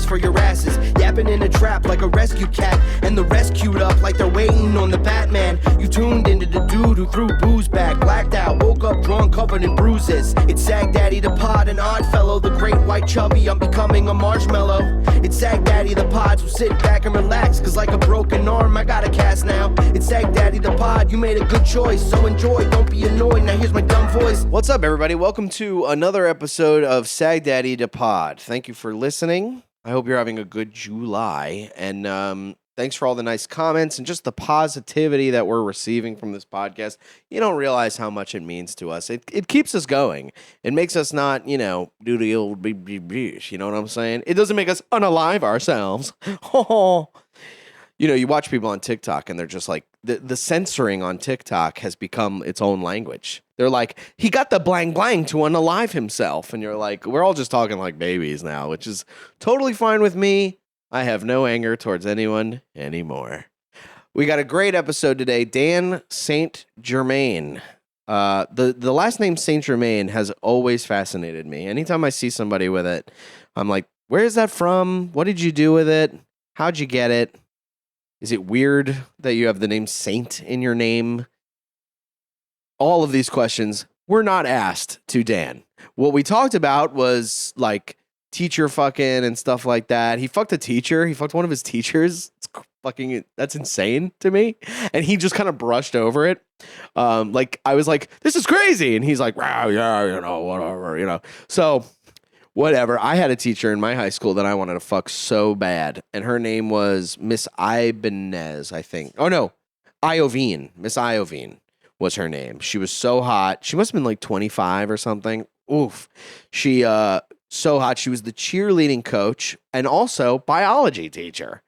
best for your asses. Yapping in a trap like a rescue cat, and the rescued up like they're waiting on the Batman. You tuned into the dude who threw booze back, blacked out, woke up drunk, covered in bruises. It's Sagdaddy the pod, an odd fellow, the great white chubby, I'm becoming a marshmallow. It's Sagdaddy the pod, so sit back and relax, cause like a broken arm, I got a cast now. It's Sagdaddy the pod, you made a good choice, so enjoy, don't be annoyed, now here's my dumb voice. What's up, everybody? Welcome to another episode of Sagdaddy the pod. Thank you for listening. I hope you're having a good July, and thanks for all the nice comments and just the positivity that we're receiving from this podcast. You don't realize how much it means to us. It keeps us going. It makes us not, do the old you know what I'm saying? It doesn't make us unalive ourselves. You watch people on TikTok and they're just like, the censoring on TikTok has become its own language. They're like, he got the blang blang to unalive himself. And you're like, we're all just talking like babies now, which is totally fine with me. I have no anger towards anyone anymore. We got a great episode today. Dan St. Germain. The last name St. Germain has always fascinated me. Anytime I see somebody with it, I'm like, where is that from? What did you do with it? How'd you get it? Is it weird that you have the name Saint in your name? All of these questions were not asked to Dan. What we talked about was like teacher fucking and stuff like that. He fucked a teacher. He fucked one of his teachers. That's insane to me. And he just kind of brushed over it. I was like, this is crazy. And he's like, wow, yeah, whatever, So whatever. I had a teacher in my high school that I wanted to fuck so bad. And her name was Miss Ibanez, I think. Oh, no. Iovine. Miss Iovine was her name. She was so hot. She must have been like 25 or something. Oof. She, so hot. She was the cheerleading coach and also biology teacher.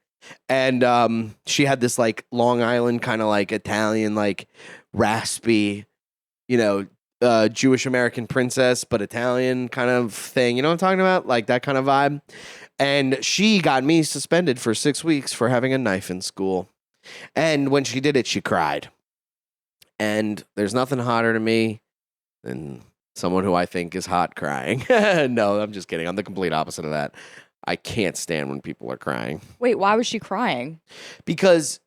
And she had this like Long Island kind of like Italian, like raspy, Jewish American princess, but Italian kind of thing. You know what I'm talking about? Like that kind of vibe. And she got me suspended for 6 weeks for having a knife in school. And when she did it, she cried. And there's nothing hotter to me than someone who I think is hot crying. No, I'm just kidding. I'm the complete opposite of that. I can't stand when people are crying. Wait, why was she crying? Because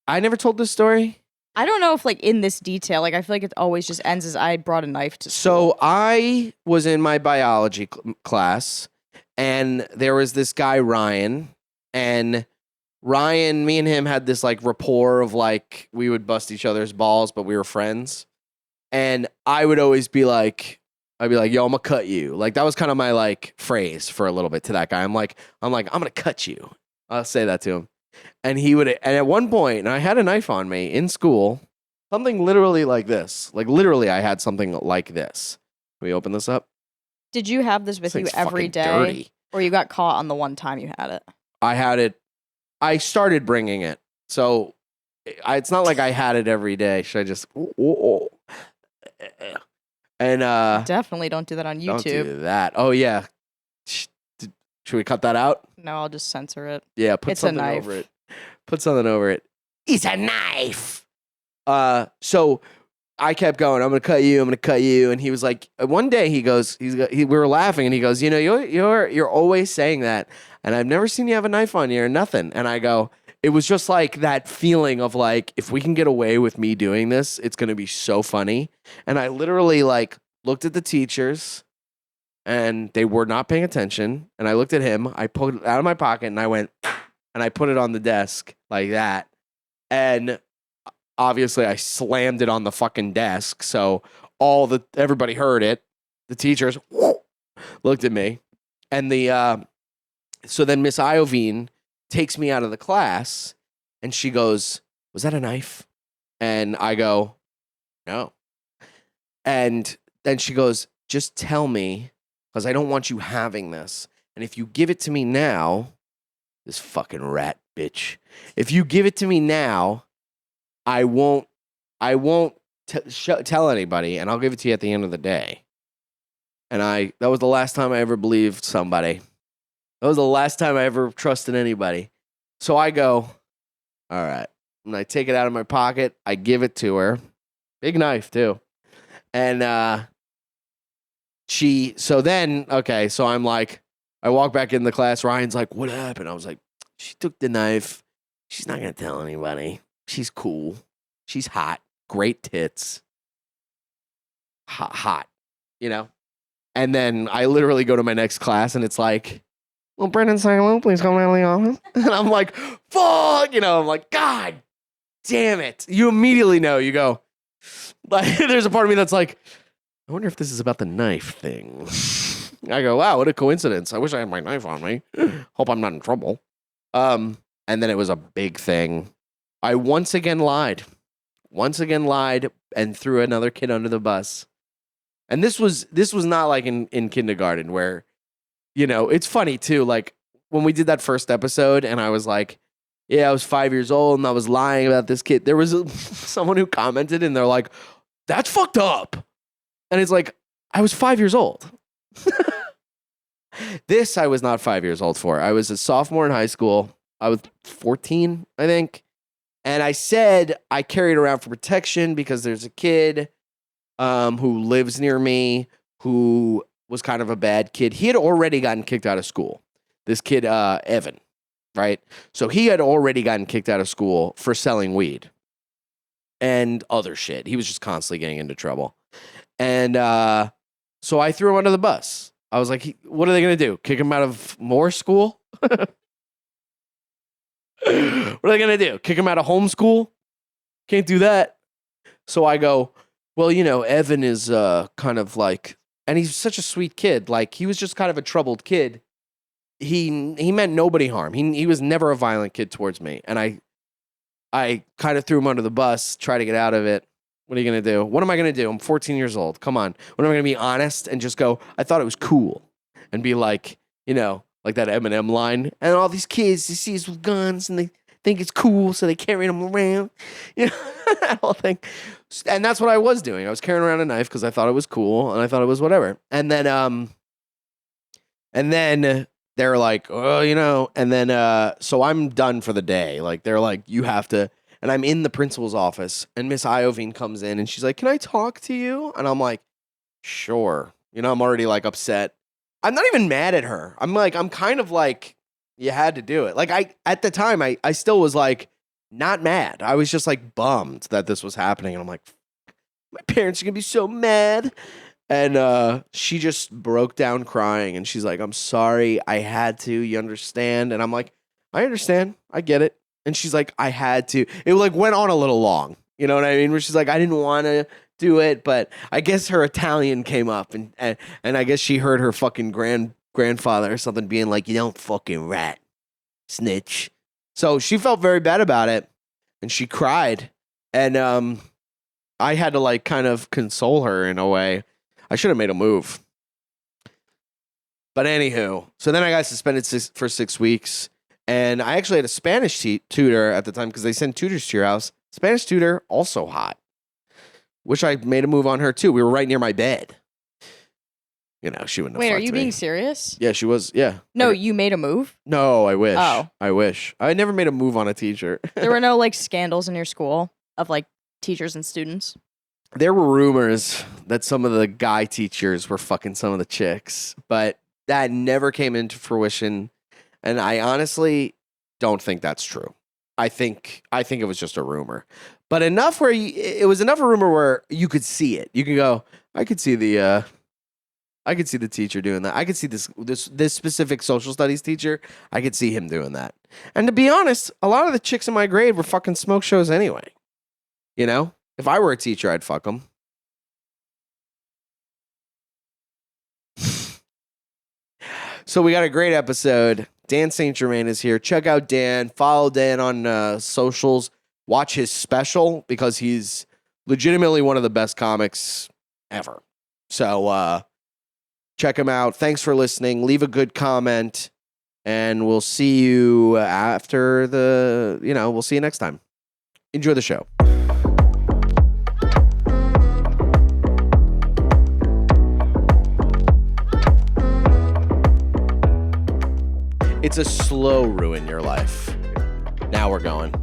I never told this story. I don't know if like in this detail, like I feel like it always just ends as I brought a knife to school. So I was in my biology class and there was this guy, Ryan, and Ryan, me and him had this like rapport of like, we would bust each other's balls, but we were friends. And I would always be like, I'd be like, yo, I'm gonna cut you. Like that was kind of my like phrase for a little bit to that guy. I'm like, I'm gonna cut you. I'll say that to him. And he would, and at one point, and I had a knife on me in school, something literally like this. Like literally I had something like this. Can we open this up? Did you have this with you every day? Dirty. Or you got caught on the one time you had it? I had it. I started bringing it. So it's not like I had it every day. Should I just... And definitely don't do that on YouTube. Don't do that. Oh yeah. Should we cut that out? No, I'll just censor it. Yeah, put It's something a knife. over it. Put something over it. It's a knife. So I kept going. I'm gonna cut you. I'm gonna cut you. And he was like, one day he goes, we were laughing, and he goes, you're always saying that, and I've never seen you have a knife on you or nothing. And I go, it was just like that feeling of like, if we can get away with me doing this, it's gonna be so funny. And I literally like looked at the teachers. And they were not paying attention. And I looked at him. I pulled it out of my pocket and I went, and I put it on the desk like that. And obviously I slammed it on the fucking desk. So everybody heard it. The teachers looked at me. And so then Miss Iovine takes me out of the class and she goes, was that a knife? And I go, no. And then she goes, just tell me, because I don't want you having this. And if you give it to me now, this fucking rat bitch, if you give it to me now, I won't tell anybody, and I'll give it to you at the end of the day. And that was the last time I ever believed somebody. That was the last time I ever trusted anybody. So I go, all right. And I take it out of my pocket. I give it to her. Big knife, too. And so I'm like, I walk back in the class. Ryan's like, what happened? I was like, she took the knife. She's not going to tell anybody. She's cool. She's hot. Great tits. Hot, you know? And then I literally go to my next class and it's like, well, Brendan Sagalow, please come down to the office. And I'm like, fuck, you know, I'm like, God damn it. You immediately know, you go, like, there's a part of me that's like, I wonder if this is about the knife thing. I go, wow, what a coincidence. I wish I had my knife on me. Hope I'm not in trouble. And then it was a big thing. I once again lied and threw another kid under the bus. And this was not like in kindergarten where, you know, it's funny too. Like when we did that first episode and I was like, yeah, I was 5 years old and I was lying about this kid. There was someone who commented and they're like, that's fucked up. And it's like, I was 5 years old. This I was not 5 years old for. I was a sophomore in high school. I was 14, I think. And I said I carried around for protection because there's a kid who lives near me who was kind of a bad kid. He had already gotten kicked out of school. This kid, Evan, right? So he had already gotten kicked out of school for selling weed and other shit. He was just constantly getting into trouble. And so I threw him under the bus. I was like, what are they going to do? Kick him out of more school? What are they going to do? Kick him out of homeschool? Can't do that. So I go, well, you know, Evan is kind of like, and he's such a sweet kid. Like, he was just kind of a troubled kid. He meant nobody harm. He was never a violent kid towards me. And I kind of threw him under the bus, try to get out of it. What are you going to do? What am I going to do? I'm 14 years old. Come on. What am I going to be honest and just go, I thought it was cool. And be like, you know, like that Eminem line. And all these kids, they see us with guns and they think it's cool, so they carry them around. You know, that whole thing. And that's what I was doing. I was carrying around a knife because I thought it was cool and I thought it was whatever. And then they're like, oh, you know, and then so I'm done for the day. Like, they're like, you have to. And I'm in the principal's office, and Miss Iovine comes in, and she's like, can I talk to you? And I'm like, sure. You know, I'm already, like, upset. I'm not even mad at her. I'm kind of like, you had to do it. Like, at the time, I still was, like, not mad. I was just, like, bummed that this was happening. And I'm like, my parents are going to be so mad. And she just broke down crying, and she's like, I'm sorry. I had to. You understand? And I'm like, I understand. I get it. And she's like, I had to. It like went on a little long. You know what I mean? Where she's like, I didn't want to do it, but I guess her Italian came up, and I guess she heard her fucking grandfather or something being like, you don't fucking rat, snitch. So she felt very bad about it, and she cried. And I had to like kind of console her in a way. I should have made a move. But anywho, so then I got suspended for 6 weeks. And I actually had a Spanish tutor at the time because they send tutors to your house. Spanish tutor, also hot. Wish I made a move on her too. We were right near my bed. You know, she wouldn't have Wait, are fucked you me. being serious? Yeah, she was. Yeah. No, you made a move? No, I wish. Oh. I wish. I never made a move on a teacher. There were no like scandals in your school of like teachers and students? There were rumors that some of the guy teachers were fucking some of the chicks, but that never came into fruition. And I honestly don't think that's true. I think it was just a rumor, but enough where it was enough a rumor where you could see it. You can go, I could see the teacher doing that. I could see this specific social studies teacher. I could see him doing that. And to be honest, a lot of the chicks in my grade were fucking smoke shows anyway. You know, if I were a teacher, I'd fuck them. So we got a great episode. Dan St. Germain is here. Check out Dan. Follow Dan on socials. Watch his special because he's legitimately one of the best comics ever. So check him out. Thanks for listening. Leave a good comment. And we'll see you after we'll see you next time. Enjoy the show. It's a slow ruin your life. Now we're going.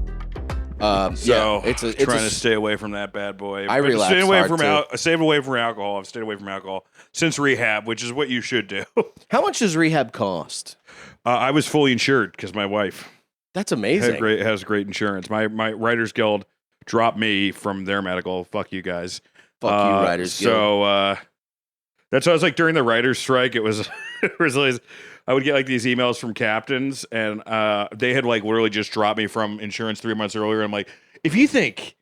So it's trying to stay away from that bad boy. I relapsed staying away hard, from too. staying away from alcohol. I've stayed away from alcohol since rehab, which is what you should do. How much does rehab cost? I was fully insured because my wife That's amazing. has great insurance. My Writers Guild dropped me from their medical. Fuck you guys. Fuck you, Writers Guild. So that's why I was like during the writer's strike. It was always, I would get like these emails from captains, and they had like literally just dropped me from insurance 3 months earlier. I'm like, if you think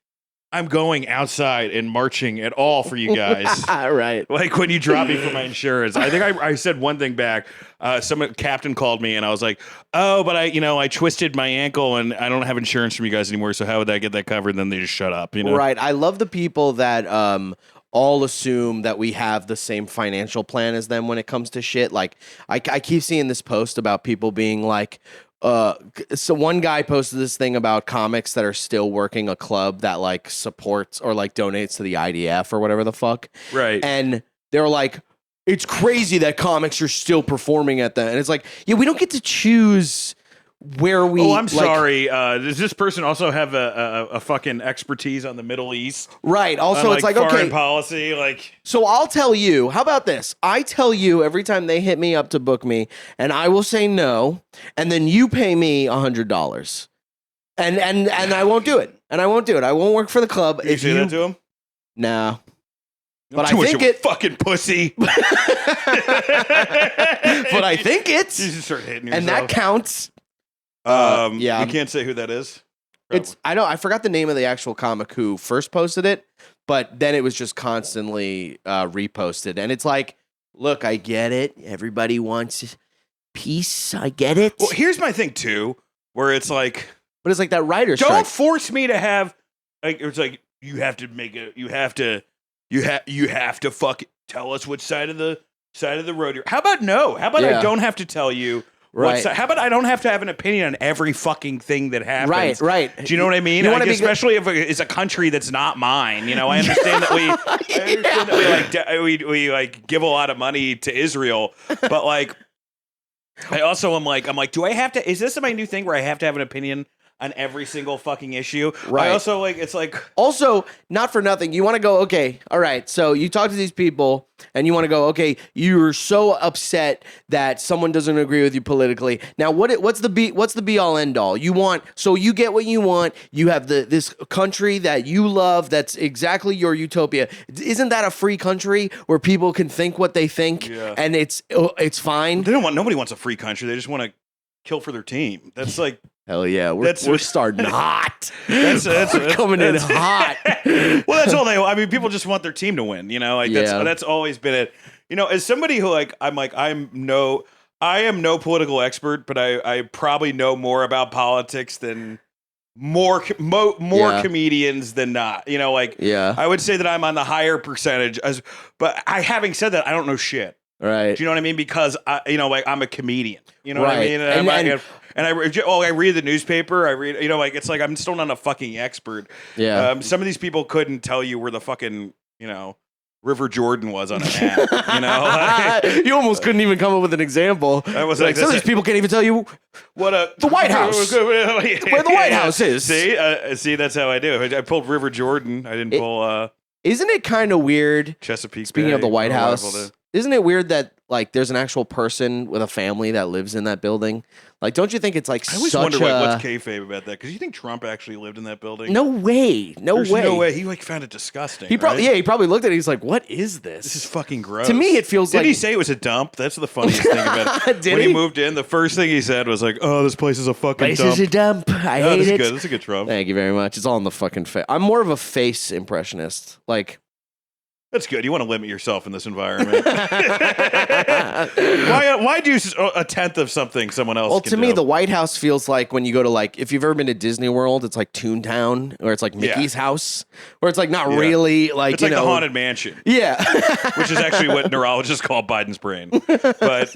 I'm going outside and marching at all for you guys, right? like when you drop me from my insurance, I think I said one thing back. Some captain called me, and I was like, "Oh, but I twisted my ankle, and I don't have insurance from you guys anymore. So how would that get that covered?" And then they just shut up. Right. I love the people that all assume that we have the same financial plan as them when it comes to shit. Like I keep seeing this post about people being like, so one guy posted this thing about comics that are still working a club that like supports or like donates to the IDF or whatever the fuck. Right. And they're like, it's crazy that comics are still performing at that. And it's like, yeah, we don't get to choose where we. Oh, I'm like, sorry. Does this person also have a fucking expertise on the Middle East? Right. Also, on, it's like, foreign okay. policy, like. So I'll tell you, how about this? I tell you every time they hit me up to book me, and I will say no, and then you pay me $100. And I won't do it. And I won't do it. I won't work for the club. You say that to him? No. But Too I much think of a it fucking pussy. but I think it's You just start hitting yourself. and that counts. Yeah, we can't say who that is. I forgot the name of the actual comic who first posted it, but then it was just constantly reposted. And it's like, look, I get it. Everybody wants peace. I get it. Well, here's my thing too, where it's like, But it's like that writer's don't strike. force me to have. Like, it's like you have to make it. You have to fucking tell us which side of the road you're. How about no? How about Yeah. I don't have to tell you. Right. How about I don't have to have an opinion on every fucking thing that happens? Right. Do you know what I mean? You wanna Like, be especially if it's a country that's not mine. You know, I understand that we like give a lot of money to Israel, but like, I also am like, do I have to? Is this my new thing where I have to have an opinion on every single fucking issue? Right. I also like, it's like. Also, not for nothing, you want to go, okay, all right, so you talk to these people and you want to go, okay, you're so upset that someone doesn't agree with you politically. Now, what's the be all end all? So you get what you want. You have this country that you love that's exactly your utopia. Isn't that a free country where people can think what they think and it's fine? Nobody wants a free country. They just want to kill for their team. That's like. Hell yeah, we're starting hot. We're coming in hot. Well, that's all they. I mean, people just want their team to win. You know, like that's always been it. You know, as somebody who I am no political expert, but I probably know more about politics than more comedians than not. You know, like I would say that I'm on the higher percentage. But having said that, I don't know shit. Right. Do you know what I mean? Because I'm a comedian. You know what I mean? And I read the newspaper. I read, it's like I'm still not a fucking expert. Yeah. Some of these people couldn't tell you where the fucking, River Jordan was on a map. You almost couldn't even come up with an example. I was like some of these people can't even tell you the White House. Where the White House is. See, that's how I do. I pulled River Jordan. I didn't pull. Isn't it kind of weird? Chesapeake. Speaking Bay, of the White House, isn't it weird that like there's an actual person with a family that lives in that building? Like, don't you think it's like I always wonder what's kayfabe about that, because you think Trump actually lived in that building? No way. There's no way. He like found it disgusting. He probably looked at it. He's like, "What is this? This is fucking gross." To me, it feels like. Did he say it was a dump? That's the funniest thing about it. When he moved in, the first thing he said was like, "Oh, this place is a fucking dump." This is a dump. I hate it. Good. That's a good Trump. Thank you very much. It's all in the fucking face. I'm more of a face impressionist. Like. That's good. You want to limit yourself in this environment. Why do a tenth of something someone else? Well, can to do? me, the White House feels like when you go to like, if you've ever been to Disney World, it's like Toontown, or it's like Mickey's house, where it's like not really like it's like the Haunted Mansion. Yeah, which is actually what neurologists call Biden's brain. But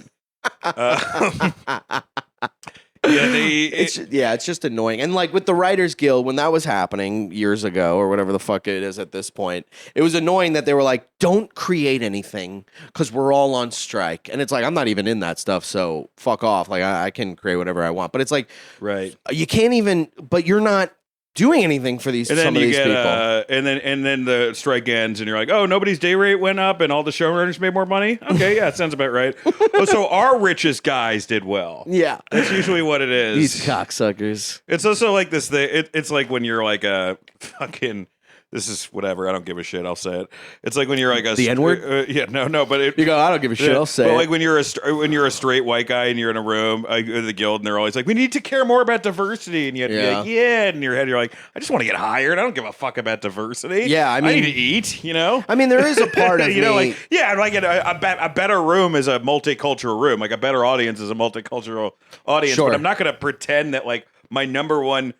it's just annoying. And like with the Writers Guild, when that was happening years ago or whatever the fuck it is at this point, it was annoying that they were like, don't create anything because we're all on strike. And it's like, I'm not even in that stuff, so fuck off. Like I can create whatever I want. But it's like, right, you can't even, but you're not doing anything for these And then some of you these get, people. and then the strike ends, and you're like, oh, nobody's day rate went up, and all the showrunners made more money. Okay, yeah, it sounds about right. Oh, so our richest guys did well. Yeah, That's usually what it is. these cocksuckers. It's also like this thing. It's like when you're like a fucking. This is whatever. I don't give a shit. I'll say it. It's like when you're like a The N-word? yeah, no. But You go, I don't give a shit. I'll say But it. like when you're a straight white guy and you're in a room at the guild, and they're always like, we need to care more about diversity, and you have to be like, yeah. And in your head, you're like, I just want to get hired. I don't give a fuck about diversity. Yeah, I mean, I need to eat. You know. I mean, there is a part of you know, me. like like a better room is a multicultural room. Like a better audience is a multicultural audience. Sure. But I'm not going to pretend that like my number one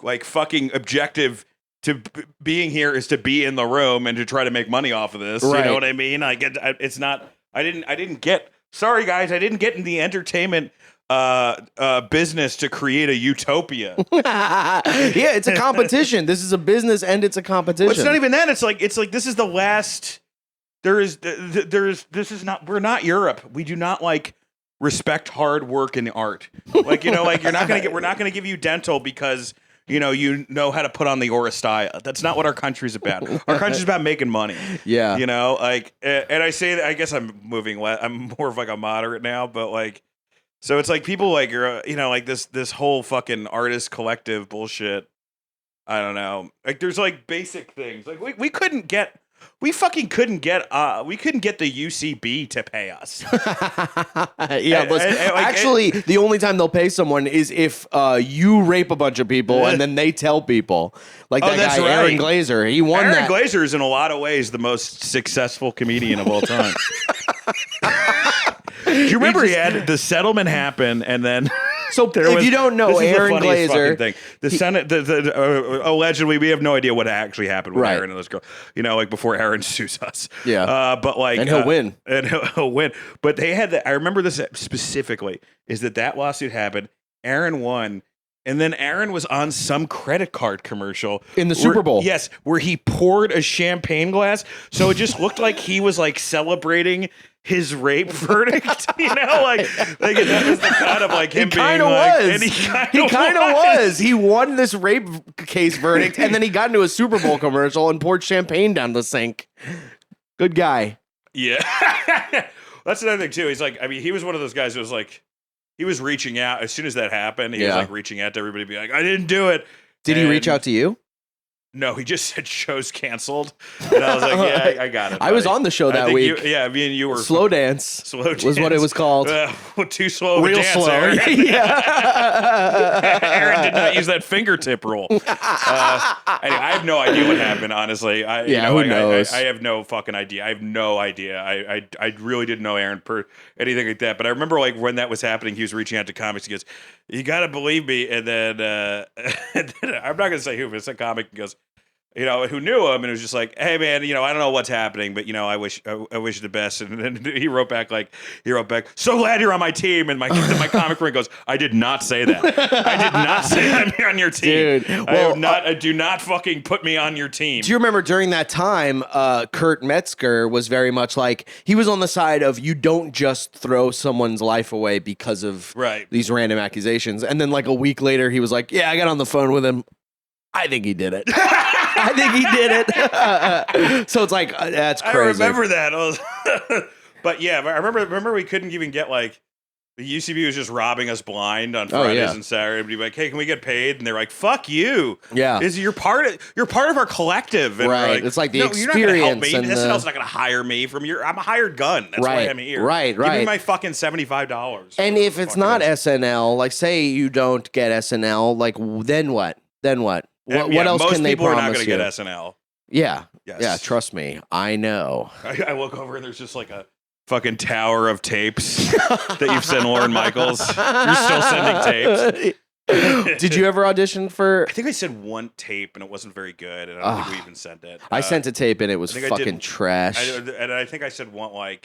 like fucking objective to being here is to be in the room and to try to make money off of this. Right. You know what I mean? It's not. I didn't get. Sorry, guys, I didn't get in the entertainment business to create a utopia. Yeah, it's a competition. This is a business and it's a competition. Well, it's not even that. It's like this is the last. This is not. We're not Europe. We do not like respect hard work in art. Like like we're not gonna give you dental because. You know how to put on the Oristyle. That's not what our country's about. Our country's about making money. Yeah. And I say that, I guess I'm moving I'm more of like a moderate now, but like, so it's like people like, like this whole fucking artist collective bullshit. I don't know. Like there's like basic things. Like we couldn't get the UCB to pay us. Yeah, actually, the only time they'll pay someone is if you rape a bunch of people and then they tell people. Like that that's guy, right. Aaron Glazer. He won Aaron that. Glazer is in a lot of ways the most successful comedian of all time. Do you remember he had the settlement happen and then... So if you don't know, Aaron Glazer, thing. The Senate, allegedly, we have no idea what actually happened with Aaron and those girls. Like before Aaron sues us. Yeah. But like, and he'll win. And he'll win. But they had I remember this specifically. Is that lawsuit happened? Aaron won. And then Aaron was on some credit card commercial in the Super Bowl. Yes, where he poured a champagne glass, so it just looked like he was like celebrating his rape verdict. Like that was the kind of like him being like, was. And he kind of was. He won this rape case verdict, and then he got into a Super Bowl commercial and poured champagne down the sink. Good guy. Yeah, that's another thing too. He's like, I mean, he was one of those guys who was like. He was reaching out as soon as that happened. He was like reaching out to everybody, be like, "I didn't do it." Did he reach out to you? No, he just said show's canceled, and I was like, "Yeah, I got it." I was on the show that week. Me and you were Slow Dance. Was what it was called. Too slow of a dance, slow. Aaron. Yeah. Aaron did not use that fingertip rule. Anyway, I have no idea what happened. Honestly, who knows? I have no fucking idea. I have no idea. I really didn't know Aaron anything like that. But I remember like when that was happening, he was reaching out to comics. He goes, "You got to believe me." And then, I'm not gonna say who, but it's a comic. He goes. Who knew him, and it was just like, "Hey, man, I don't know what's happening, but I wish the best." And then he wrote back, "So glad you're on my team." And my comic friend goes, "I did not say that. I did not say I'm on your team. Dude, well, do not fucking put me on your team." Do you remember during that time, Kurt Metzger was very much like he was on the side of you don't just throw someone's life away because of these random accusations, and then like a week later, he was like, "Yeah, I got on the phone with him. I think he did it." I think he did it. So it's like, that's crazy. I remember that. But yeah, I remember we couldn't even get like, the UCB was just robbing us blind on Fridays and Saturdays. And be like, "Hey, can we get paid?" And they're like, "Fuck you." Yeah. You're part of our collective. And right. Like, it's like the no, experience. You're not going to help me. And SNL's not going to hire me I'm a hired gun. That's why I'm here. Right. Give me my fucking $75. And if it's not SNL, like say you don't get SNL, like then what? What else can they promise you? Most people are not going to get SNL. Yeah. Yes. Yeah, trust me. I know. I look over and there's just like a fucking tower of tapes that you've sent Lauren Michaels. You're still sending tapes. Did you ever audition for... I think I sent one tape and it wasn't very good, and I don't think we even sent it. I sent a tape and it was fucking trash. And I think I said one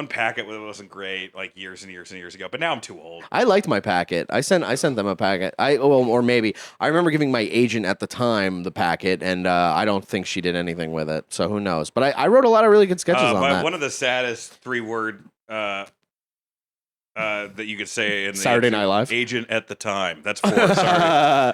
packet that wasn't great, like years and years and years ago. But now I'm too old. I liked my packet. I sent them a packet. Or maybe I remember giving my agent at the time the packet, and I don't think she did anything with it. So who knows? But I wrote a lot of really good sketches on that. One of the saddest 3-word that you could say in the Saturday Night Live. Agent at the time. That's 4. Sorry,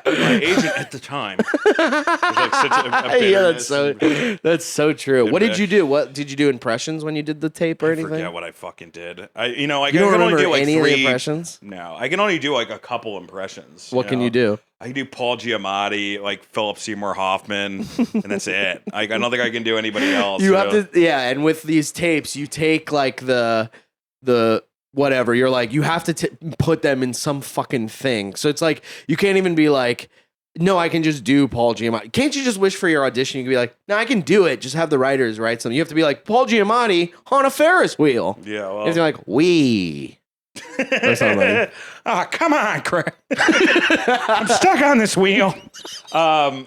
my agent at the time. Like such a yeah, that's so true. What did you do? What did you do impressions when you did the tape or anything? I forget what I fucking did. You don't I can only do like any 3 of the impressions. No, I can only do like a couple impressions. What can you do? I can do Paul Giamatti, like Philip Seymour Hoffman, and that's it. I don't think I can do anybody else. You have to, yeah. And with these tapes, you take like the whatever. You're like, you have to put them in some fucking thing. So it's like you can't even be like, no, I can just do Paul Giamatti. Can't you just wish for your audition? You can be like, no, I can do it. Just have the writers write something. You have to be like Paul Giamatti on a Ferris wheel. Yeah, well, you have to be like we. Or something. Oh, come on, Craig. I'm stuck on this wheel. Yeah,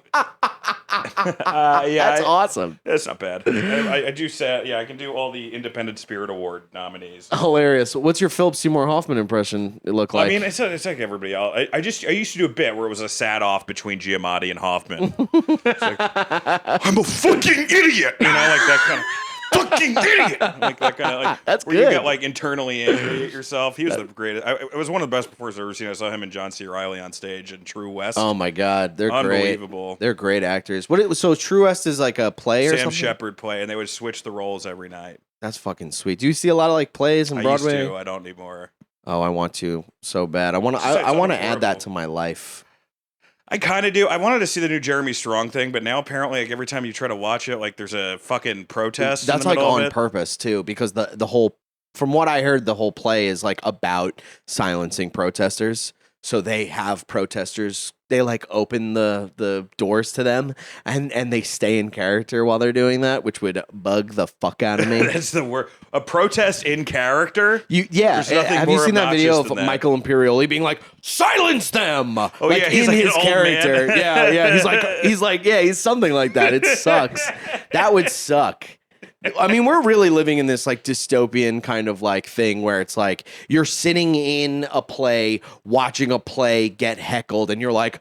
that's awesome. That's not bad. I do say, yeah, I can do all the Independent Spirit Award nominees. Hilarious. What's your Philip Seymour Hoffman impression look like? I mean, it's like everybody else. I used to do a bit where it was a sad off between Giamatti and Hoffman. It's like, I'm a fucking idiot. You know, like that kind of. Fucking idiot! Like that kind of like that's where good. You get like internally angry at yourself. He was the greatest. It was one of the best performances I've ever seen. I saw him and John C. Reilly on stage in True West. Oh my God, they're unbelievable. Great. They're great actors. So True West is like a play or something? Sam Shepard play, and they would switch the roles every night. That's fucking sweet. Do you see a lot of like plays in Broadway? I used to. I don't anymore. Oh, I want to so bad. I want to. I want to add that to my life. I kind of do. I wanted to see the new Jeremy Strong thing, but now apparently, like every time you try to watch it, like there's a fucking protest. That's in the like middle on of it. purpose too, because the whole, from what I heard, the whole play is like about silencing protesters. So they have protesters. They like open the doors to them, and they stay in character while they're doing that, which would bug the fuck out of me. That's the word. A protest in character. Yeah. Have you seen that video of that. Michael Imperioli being like, "Silence them"? Oh like, yeah, he's in like his an character. Old man. Yeah. He's like, yeah, he's something like that. It sucks. That would suck. I mean, we're really living in this like dystopian kind of like thing where it's like you're sitting in a play, watching a play get heckled, and you're like,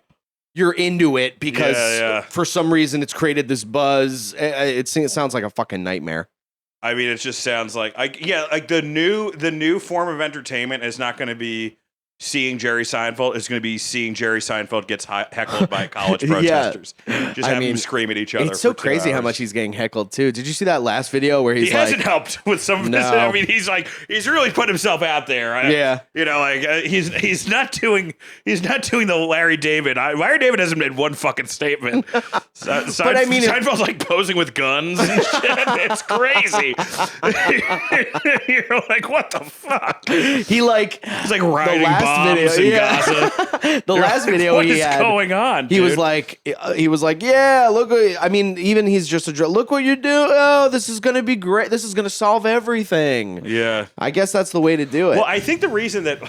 you're into it because for some reason it's created this buzz. It sounds like a fucking nightmare. I mean, it just sounds like like the new form of entertainment is not going to be seeing Jerry Seinfeld. It's going to be seeing Jerry Seinfeld gets heckled by college protesters. Just have them scream at each other. It's so for 2 crazy how hours. much he's getting heckled too. Did you see that last video where he hasn't helped with some of this? I mean, he's really put himself out there. Yeah, you know, like he's not doing the Larry David. Larry David hasn't made one fucking statement. But I mean, Seinfeld's like posing with guns and shit. It's crazy. You're like, what the fuck? He's like riding bombs in Gaza. The last video what he is had, going on? He was like, yeah, look. I mean, even he's just look what you do. Oh, this is gonna be great. This is gonna solve everything. Yeah, I guess that's the way to do it. Well, I think the reason that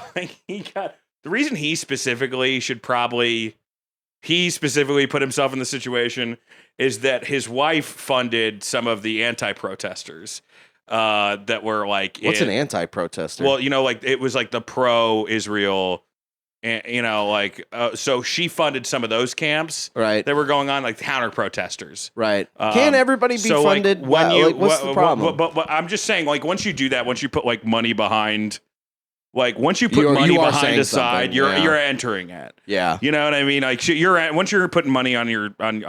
he specifically put himself in the situation is that his wife funded some of the anti-protesters that were like, what's an anti-protester? Well, you know, like it was like the pro-Israel, you know, like so she funded some of those camps, right? That were going on, like counter-protesters, right? Can't everybody be funded? Like, what's the problem? But I'm just saying, like once you do that, once you put like money behind. Like once you put money behind a side, you're entering it. Yeah, you know what I mean. Like once you're putting money on your on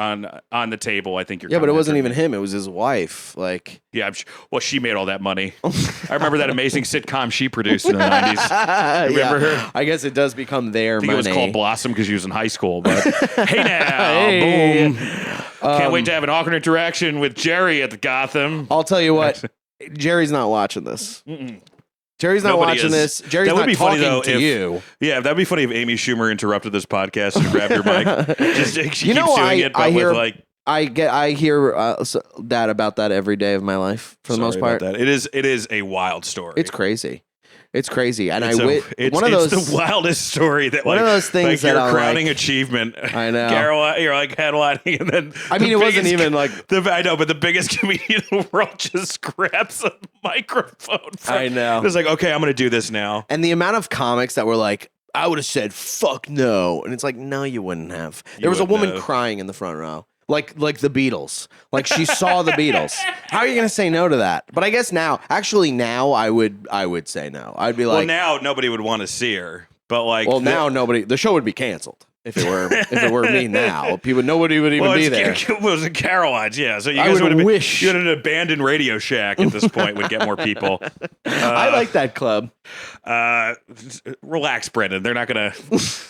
the table, I think you're. Yeah, but it wasn't even him; it was his wife. Like, yeah, well, she made all that money. I remember that amazing sitcom she produced in the '90s. Remember her? I guess it does become their money. It was called Blossom because she was in high school. But hey now, boom! Can't wait to have an awkward interaction with Jerry at the Gotham. I'll tell you what, Jerry's not watching this. Jerry's not watching this. Jerry's not talking to you. Yeah, that'd be funny if Amy Schumer interrupted this podcast and grabbed your mic. She keeps doing it, but I hear, with like I hear that about that every day of my life for the most part. It is a wild story. It's crazy. It's crazy, and it's the wildest story that one of those things like that your crowning achievement. I know you're like headlining, and then I mean it wasn't even like I know, but the biggest comedian in the world just grabs a microphone. I know. It's like, okay, I'm going to do this now. And the amount of comics that were like, I would have said fuck no, and it's like, no, you wouldn't have. There was a woman crying in the front row. Like the Beatles. Like she saw the Beatles. How are you gonna say no to that? But I guess now I would say no. I'd be like, well, now nobody would want to see her. But like, now the show would be canceled. If it were me now, nobody would even be there. It was in Caroline's, yeah. So you I guys would have wish you had an abandoned Radio Shack at this point would get more people. I like that club. Relax, Brendan. They're not gonna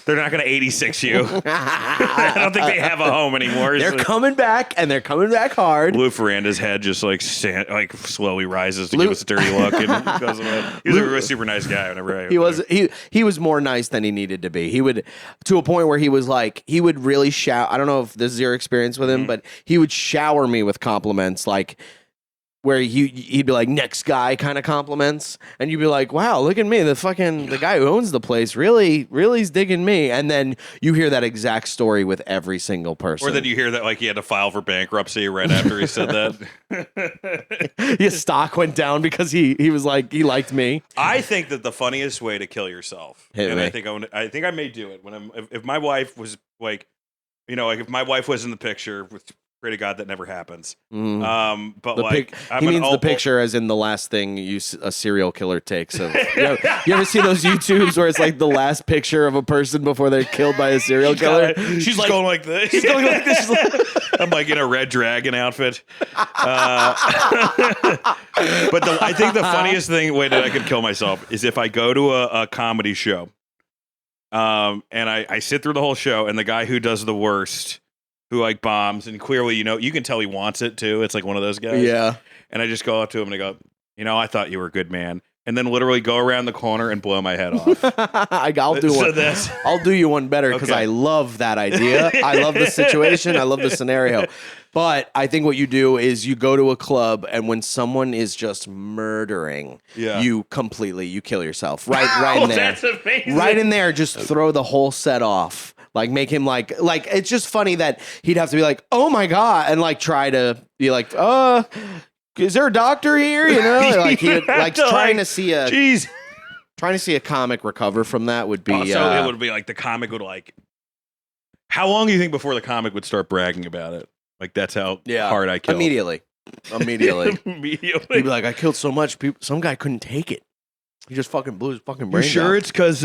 86 you. I don't think they have a home anymore. They're coming back, and they're coming back hard. Lou Ferranda's head just like slowly rises to give us a dirty look, and goes away. He was a super nice guy. Whenever he was more nice than he needed to be. He would, to a point where he was like, he would really shout. I don't know if this is your experience with him, but he would shower me with compliments, like where he'd be like, next guy kind of compliments, and you'd be like, wow, look at me, the guy who owns the place really is digging me. And then you hear that exact story with every single person. Or then you hear that like he had to file for bankruptcy right after he said that. His stock went down because he was like, he liked me. I think that the funniest way to kill yourself, Hit and me. I think I may do it when if my wife was like, if my wife was in the picture, with pray to God that never happens. But he means the picture as in the last thing a serial killer takes of. You ever see those YouTubes where it's like the last picture of a person before they're killed by a serial killer? She's like, going like this. She's going like this. I'm like in a red dragon outfit. But I think the funniest way that I could kill myself is if I go to a comedy show, and I sit through the whole show, and the guy who does the worst, who like bombs, and clearly, you can tell he wants it too. It's like one of those guys. Yeah. And I just go up to him and I go, I thought you were a good man. And then literally go around the corner and blow my head off. I'll do one. I'll do you one better because I love that idea. I love the situation. I love the scenario. But I think what you do is you go to a club, and when someone is just murdering, you kill yourself right in there. That's amazing. Right in there, just throw the whole set off. Like make him like it's just funny that he'd have to be like, oh my God, and like try to be like, is there a doctor here? Like he would, like trying to see a comic recover from that would be. So it would be like the comic would like. How long do you think before the comic would start bragging about it? Like that's how hard I killed. Immediately. Immediately. He'd be like, I killed so much people. Some guy couldn't take it. He just fucking blew his fucking brain. You sure out. it's because?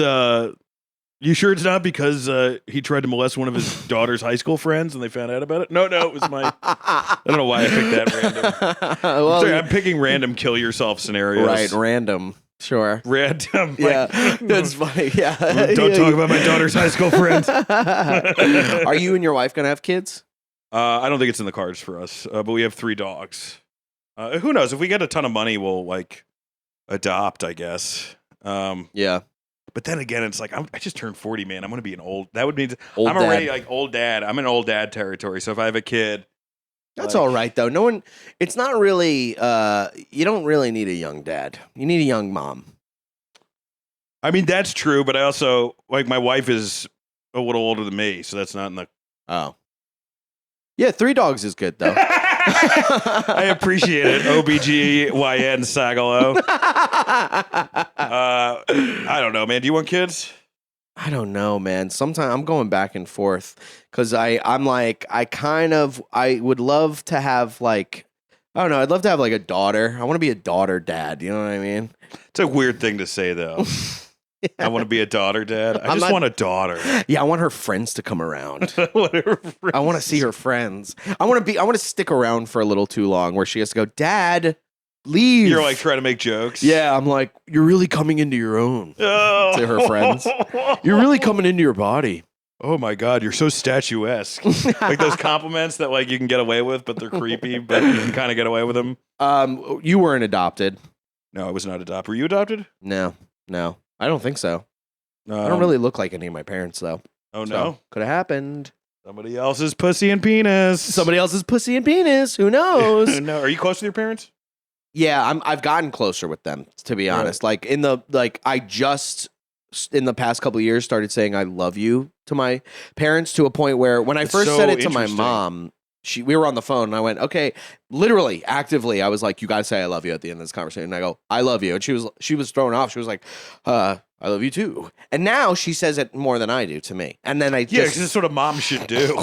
You sure it's not because he tried to molest one of his daughter's high school friends and they found out about it? No, it was my. I don't know why I picked that random. Well, sorry, I'm picking random kill yourself scenarios. Right, random. Sure. Random. Yeah, that's funny. Yeah. Don't talk about my daughter's high school friends. Are you and your wife going to have kids? I don't think it's in the cards for us, but we have 3 dogs. Who knows? If we get a ton of money, we'll like adopt, I guess. Yeah. But then again, it's like I just turned 40, man. I'm going to be an old. That would mean old I'm dad. already like old dad. I'm in old dad territory. So if I have a kid, that's all right though. No one. It's not really. You don't really need a young dad. You need a young mom. I mean, that's true. But I also like my wife is a little older than me, so that's not in the. Oh. Yeah, 3 dogs is good though. I appreciate it. OBGYN Sagalow. I don't know, man. Do you want kids? I don't know, man. Sometimes I'm going back and forth because I'm like, I would love to have like, I don't know. I'd love to have like a daughter. I want to be a daughter dad. You know what I mean? It's a weird thing to say though. I want to be a daughter dad. I just want a daughter. Yeah, I want her friends to come around. I want to see her friends. I want to stick around for a little too long where she has to go, Dad, leave. You're like trying to make jokes. Yeah, I'm like, you're really coming into your own to her friends. You're really coming into your body. Oh my God, you're so statuesque. Like those compliments that like you can get away with, but they're creepy, but you can kind of get away with them. You weren't adopted. No, I was not adopted. Were you adopted? No. I don't think so. I don't really look like any of my parents, though. Oh, no? Could have happened. Somebody else's pussy and penis. Somebody else's pussy and penis. Who knows? No. Are you close with your parents? Yeah, I've gotten closer with them, to be honest. Like I just in the past couple of years started saying I love you to my parents to a point where when I first said it to my mom, we were on the phone and I went, okay, literally, actively, I was like, you got to say I love you at the end of this conversation. And I go, I love you. And she was thrown off. She was like, I love you too. And now she says it more than I do to me. And then because it's what a mom should do.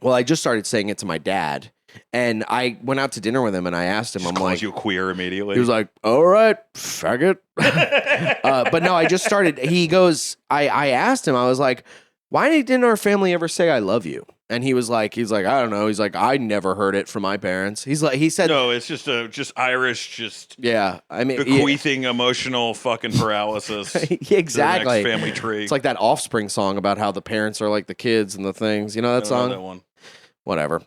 Well, I just started saying it to my dad, and I went out to dinner with him, and I asked him, Just I'm calls like, you queer immediately. he was like, all right, faggot. But no, I just started. He goes, I asked him, I was like, why didn't our family ever say I love you? And he was like, I don't know. He's like, I never heard it from my parents. He said, no, it's just Irish, yeah. I mean, bequeathing emotional fucking paralysis. Exactly. To the next family tree. It's like that Offspring song about how the parents are like the kids and the things. You know that I don't song? know that one. Whatever.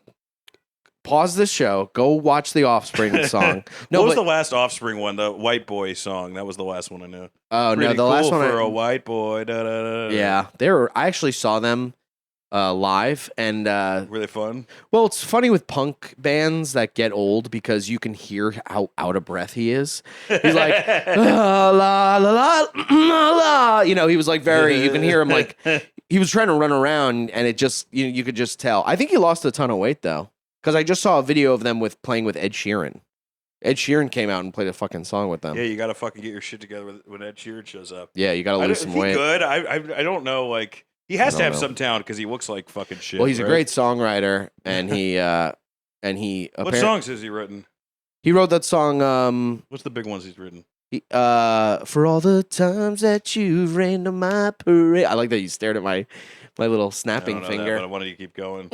Pause this show. Go watch the Offspring song. No, what was the last Offspring one? The White Boy song. That was the last one I knew. Oh no, Pretty the cool last one. for a white boy. Da, da, da, da. Yeah, I actually saw them live, and Were they fun? well, it's funny with punk bands that get old because you can hear how out of breath he is. He's like la la la la la la. You know, he was like very. You can hear him like he was trying to run around, and it just you could just tell. I think he lost a ton of weight though, because I just saw a video of them playing with Ed Sheeran. Ed Sheeran came out and played a fucking song with them. Yeah, you got to fucking get your shit together when Ed Sheeran shows up. Yeah, you got to lose some weight. Good. I don't know. Like he has to have some talent because he looks like fucking shit. Well, he's right? a great songwriter, and he What songs has he written? He wrote that song. What's the big ones he's written? For all the times that you've rained on my parade. I like that you stared at my little snapping finger. That, but I wanted you to keep going.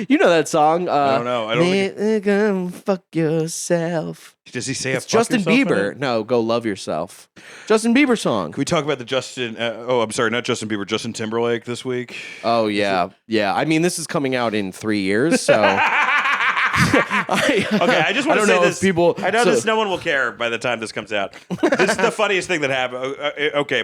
You know that song? I don't know. I don't. Nigga, fuck yourself. Does he say It's Justin Bieber? In it? No, go love yourself. Justin Bieber song. Can we talk about the Justin? I'm sorry, not Justin Bieber. Justin Timberlake this week. Oh yeah, yeah. I mean, this is coming out in 3 years, so. I just want to say this. People, I know no one will care by the time this comes out. This is the funniest thing that happened. Okay,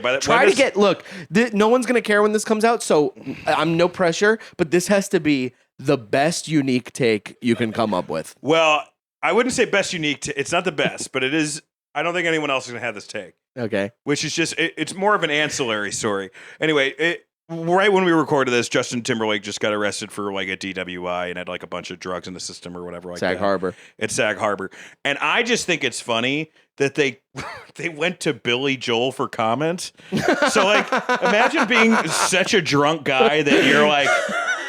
look. No one's gonna care when this comes out, so I'm no pressure. But this has to be the best unique take you can come up with. Well, I wouldn't say best unique. It's not the best, but it is. I don't think anyone else is gonna have this take. Okay, which is just it's more of an ancillary story. Anyway, right when we recorded this, Justin Timberlake just got arrested for like a DWI and had like a bunch of drugs in the system or whatever. Like Sag Harbor. It's Sag Harbor, and I just think it's funny that they went to Billy Joel for comment. So like, imagine being such a drunk guy that you're like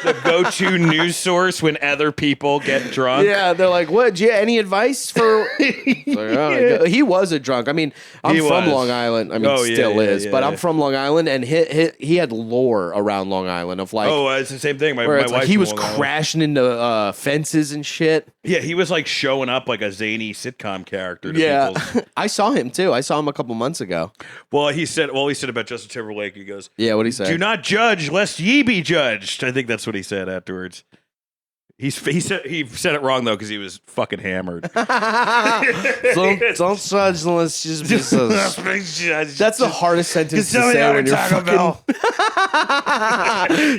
the go-to news source when other people get drunk. Yeah, they're like, "What? Do you any advice for?" He was a drunk. I mean, I'm from Long Island. I mean, still is, but I'm from Long Island, and he had lore around Long Island of like, it's the same thing. My wife, like he was crashing into fences and shit. Yeah, he was like showing up like a zany sitcom character. To I saw him too. I saw him a couple months ago. Well, he said about Justin Timberlake. He goes, "Yeah, what he said? Do not judge, lest ye be judged." I think that's what he said afterwards. He said it wrong though because he was fucking hammered. don't judge unless you be judged. That's the hardest sentence to say when you're fucking.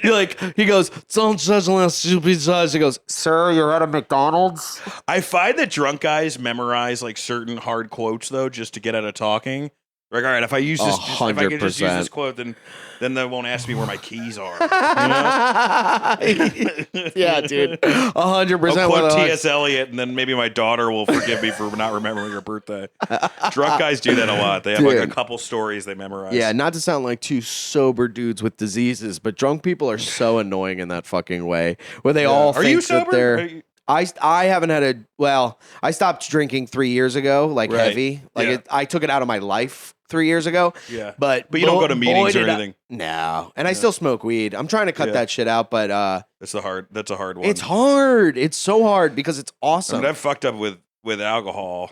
You're like, he goes, "Don't judge unless you be judged." He goes, "Sir, you're at a McDonald's." I find that drunk guys memorize like certain hard quotes though, just to get out of talking. Like, all right, if I use this, if I can just use this quote, then they won't ask me where my keys are. You know? Yeah, dude, 100%. I'll quote T.S. Eliot, and then maybe my daughter will forgive me for not remembering your birthday. Drunk guys do that a lot. They have like a couple stories they memorize. Yeah, not to sound like two sober dudes with diseases, but drunk people are so annoying in that fucking way, where they all think you sober? that they're. I haven't had I stopped drinking 3 years ago, like heavy. Like I took it out of my life 3 years ago. Yeah. But you don't go to meetings or anything. No. And I still smoke weed. I'm trying to cut that shit out, but that's a hard one. It's hard. It's so hard because it's awesome. I mean, I've fucked up with alcohol.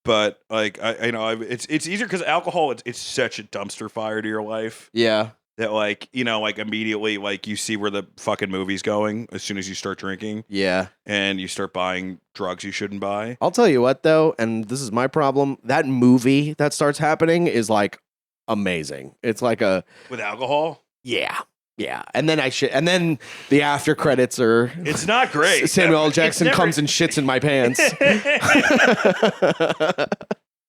But like it's easier because alcohol it's such a dumpster fire to your life. Yeah. That like, like immediately like you see where the fucking movie's going as soon as you start drinking. Yeah. And you start buying drugs you shouldn't buy. I'll tell you what though, and this is my problem, that movie that starts happening is like amazing. It's like with alcohol? Yeah. Yeah. And then and then the after credits are it's not great. Samuel L. Jackson comes and shits in my pants.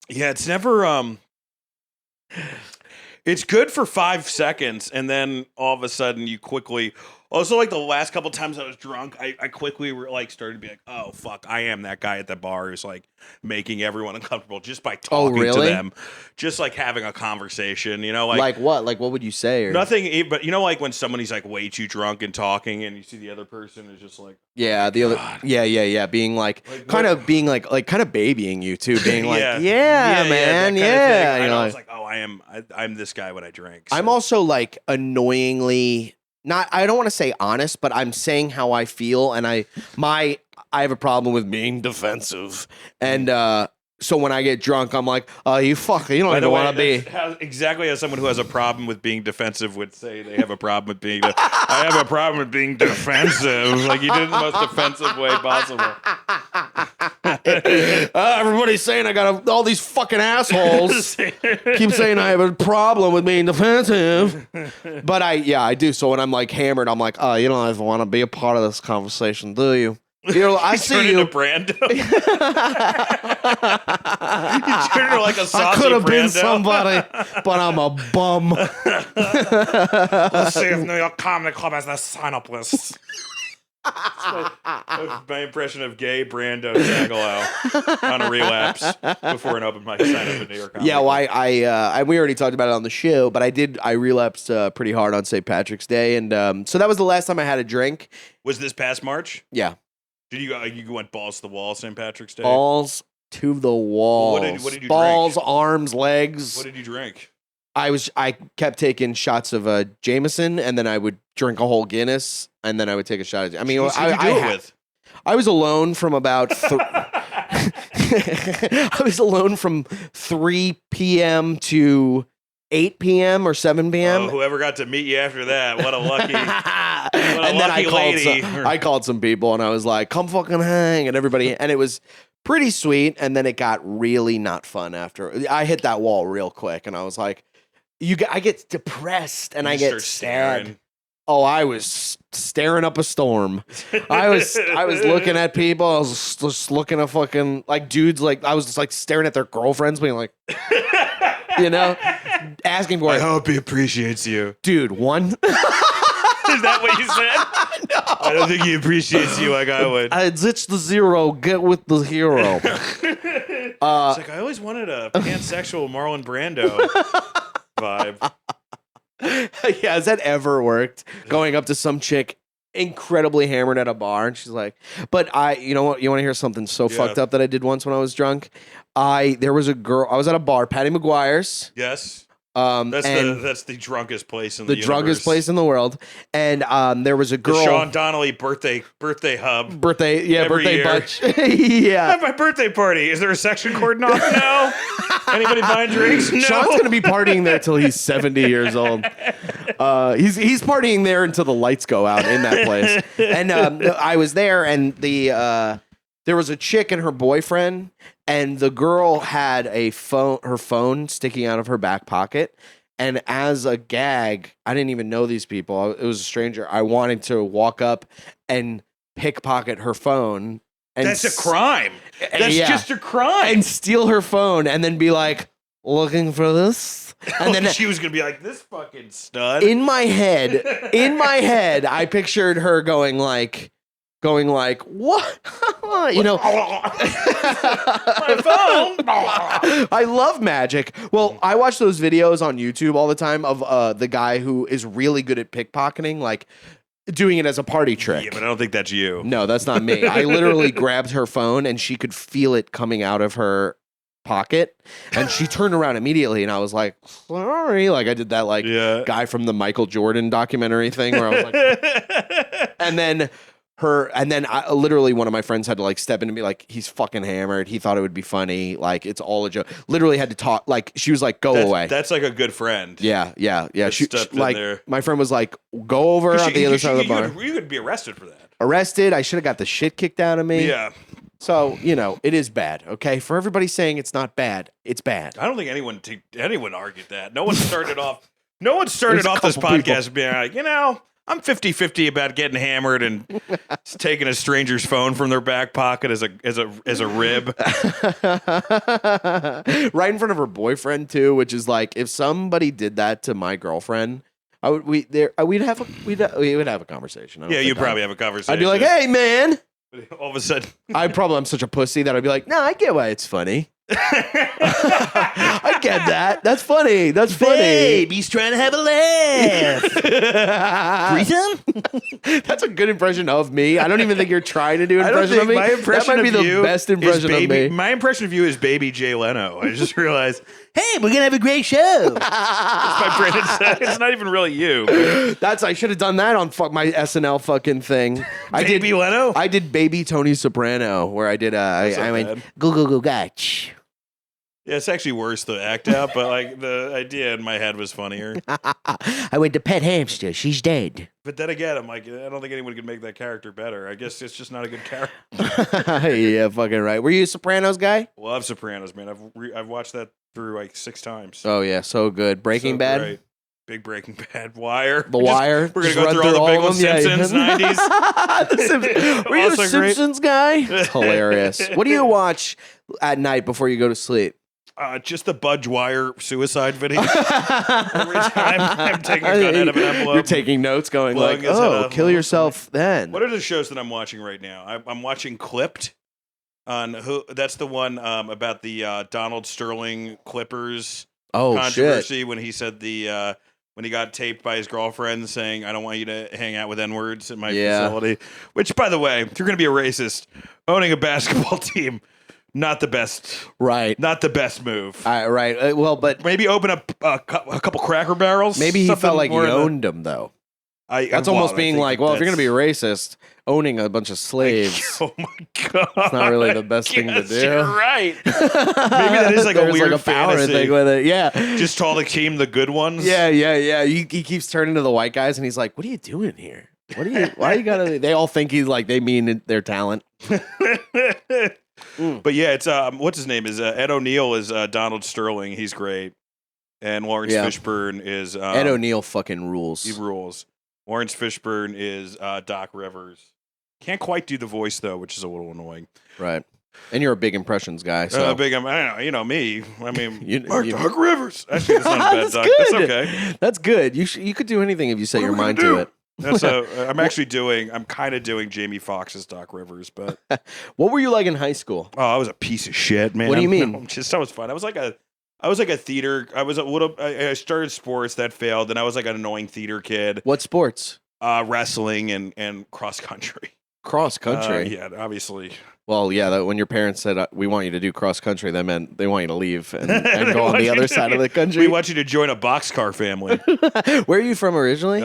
Yeah, it's never it's good for 5 seconds, and then all of a sudden you quickly, Also, like the last couple times I was drunk, I quickly started to be like, oh fuck, I am that guy at the bar who's like making everyone uncomfortable just by talking to them, just like having a conversation, you know, like what? Like what would you say? Or nothing, but you know, like when somebody's like way too drunk and talking, and you see the other person is just like, yeah, the other, yeah, being like kind of babying you too, being like, yeah, man, yeah. I know, I was like, oh, I'm this guy when I drink. So. I'm also like annoyingly. I don't want to say honest, but I'm saying how I feel, and I have a problem with being defensive, and so when I get drunk, I'm like, you fucker, you don't even want to be. Exactly as someone who has a problem with being defensive would say they have a problem with being. I have a problem with being defensive. Like you did it in the most defensive way possible. Everybody's saying I got all these fucking assholes keep saying I have a problem with being defensive, but I do. So when I'm like hammered, I'm like, oh, you don't even want to be a part of this conversation, do you? I see you. Brando. You turn into like a saucy I could have been Brando. somebody, but I'm a bum. Let's see if New York Comedy Club has that sign-up list. My impression of gay Brando Sagalow on a relapse before an open mic sign up in New York. Yeah, well, we already talked about it on the show, but I relapsed pretty hard on St. Patrick's Day, and so that was the last time I had a drink. Was this past March? Yeah. Did you went balls to the wall St. Patrick's Day? Balls to the wall. What did you balls, drink? arms, legs. What did you drink? I kept taking shots of Jameson, and then I would drink a whole Guinness, and then I would take a shot of. I mean, Who'd you do it with? I was alone from about. I was alone from 3 p.m. to 8 p.m. or 7 p.m. Oh, whoever got to meet you after that, what a lucky, and then I called some people, and I was like, "Come fucking hang," and everybody, and it was pretty sweet. And then it got really not fun after. I hit that wall real quick, and I was like, I get depressed, and I get sad. Oh, I was staring up a storm. I was looking at people. I was just looking at fucking like dudes. Like I was just like staring at their girlfriends, being like, you know, asking for. I hope he appreciates you, dude. One. Is that what you said? No. I don't think he appreciates you like I would. I ditch the zero. Get with the hero. It's like I always wanted a pansexual Marlon Brando vibe. Yeah, has that ever worked? Going up to some chick incredibly hammered at a bar, and she's like, "But you know what? You want to hear something so fucked up that I did once when I was drunk? There was a girl. I was at a bar, Patty McGuire's. Yes. That's the drunkest place in the universe. Drunkest place in the world. And there was a girl. The Sean Donnelly birthday hub. Birthday bunch. Yeah. At my birthday party. Is there a section cordon off? No. Anybody buying drinks? No. Sean's gonna be partying there till he's 70 years old. He's partying there until the lights go out in that place. And I was there, and there was a chick and her boyfriend, and the girl had her phone sticking out of her back pocket. And as a gag, I didn't even know these people. It was a stranger. I wanted to walk up and pickpocket her phone. And that's a crime. That's just a crime. And steal her phone and then be like, looking for this? And then she was going to be like, this fucking stud. In my head, I pictured her going like, what? You know, my phone. I love magic. Well, I watch those videos on YouTube all the time of the guy who is really good at pickpocketing, like doing it as a party trick. Yeah, but I don't think that's you. No, that's not me. I literally grabbed her phone, and she could feel it coming out of her pocket, and she turned around immediately, and I was like, sorry. Like I did that guy from the Michael Jordan documentary thing where I was like, and then literally one of my friends had to like step in and be like, he's fucking hammered. He thought it would be funny. Like it's all a joke. Literally had to talk. Like she was like, go away. That's like a good friend. Yeah. She like there. My friend was like, go over on the other side of the bar. You could be arrested for that. Arrested. I should have got the shit kicked out of me. Yeah. So, you know, it is bad. Okay. For everybody saying it's not bad, it's bad. I don't think anyone argued that. No one started off this podcast being like, you know, I'm 50-50 about getting hammered and taking a stranger's phone from their back pocket as a rib. Right in front of her boyfriend too, which is like, if somebody did that to my girlfriend, We'd have a conversation. I don't Yeah, think you'd probably have a conversation. I'd be like, hey man. All of a sudden, I'm such a pussy that I'd be like, no, I get why it's funny. I get that. That's funny. That's funny. Babe, he's trying to have a laugh. Threesome? That's a good impression of me. I don't even think you're trying to do an impression of me. My impression that might be of the you best is impression of me. My impression of you is baby Jay Leno. I just realized Hey, we're gonna have a great show. that's my Brandon said. It's not even really you. I should have done that on my SNL fucking thing. Baby Leno? I did Baby Tony Soprano, where I did I went bad. go gotch. Yeah, it's actually worse to act out, but like the idea in my head was funnier. I went to pet hamster. She's dead. But then again, I'm like, I don't think anyone could make that character better. I guess it's just not a good character. Yeah, fucking right. Were you a Sopranos guy? Love Sopranos, man. I've watched that through like 6 times. Oh yeah, so good. Breaking So Bad. great. Big Breaking Bad. Wire. The Wire. We're gonna Just go run through all the big of ones. them. Yeah. Simpsons, 90s. The Simpsons. Were you a Also great. Simpsons guy? It's hilarious. What do you watch at night before you go to sleep? Just the Budge Wire suicide video. Every time I'm taking a gun out of an envelope. You're taking notes, going blowing like, his head "Oh, off. kill yourself." Then What are the shows that I'm watching right now? I'm watching Clipped. That's the one about the Donald Sterling Clippers controversy when he said when he got taped by his girlfriend saying, "I don't want you to hang out with N-words at my facility." Which, by the way, if you're going to be a racist, owning a basketball team. Not the best, right? Not the best move, right? Well, but maybe open up a couple Cracker Barrels. Maybe he felt like he owned them, though. That's almost being like, well, if you're going to be a racist, owning a bunch of slaves. Oh my god, it's not really the best thing to do. You're right. Maybe that is like a weird like a power fantasy thing with it. Yeah, just call the team the good ones. Yeah. He keeps turning to the white guys, and he's like, "What are you doing here? Why you gotta?" They all think he's like they mean their talent. But yeah, it's what's his name is Ed O'Neill is Donald Sterling. He's great, and Lawrence Fishburne is Ed O'Neill fucking rules. He rules. Lawrence Fishburne is Doc Rivers. Can't quite do the voice though, which is a little annoying. Right. And you're a big impressions guy, so I don't know, you know me. I mean, Doc Rivers. Actually, that's not a bad that's Doc. good. That's okay. That's good. You could do anything if you set your mind to it. I'm kind of doing Jamie Foxx's Doc Rivers, but what were you like in high school? Oh, I was a piece of shit, man. What do you mean? That was fun. I was like a theater. I started sports that failed, and I was like an annoying theater kid. What sports? Wrestling and cross country. Cross country. Yeah, obviously. Well, yeah. When your parents said we want you to do cross country, that meant they want you to leave and go on the other side of the country. We want you to join a boxcar family. Where are you from originally?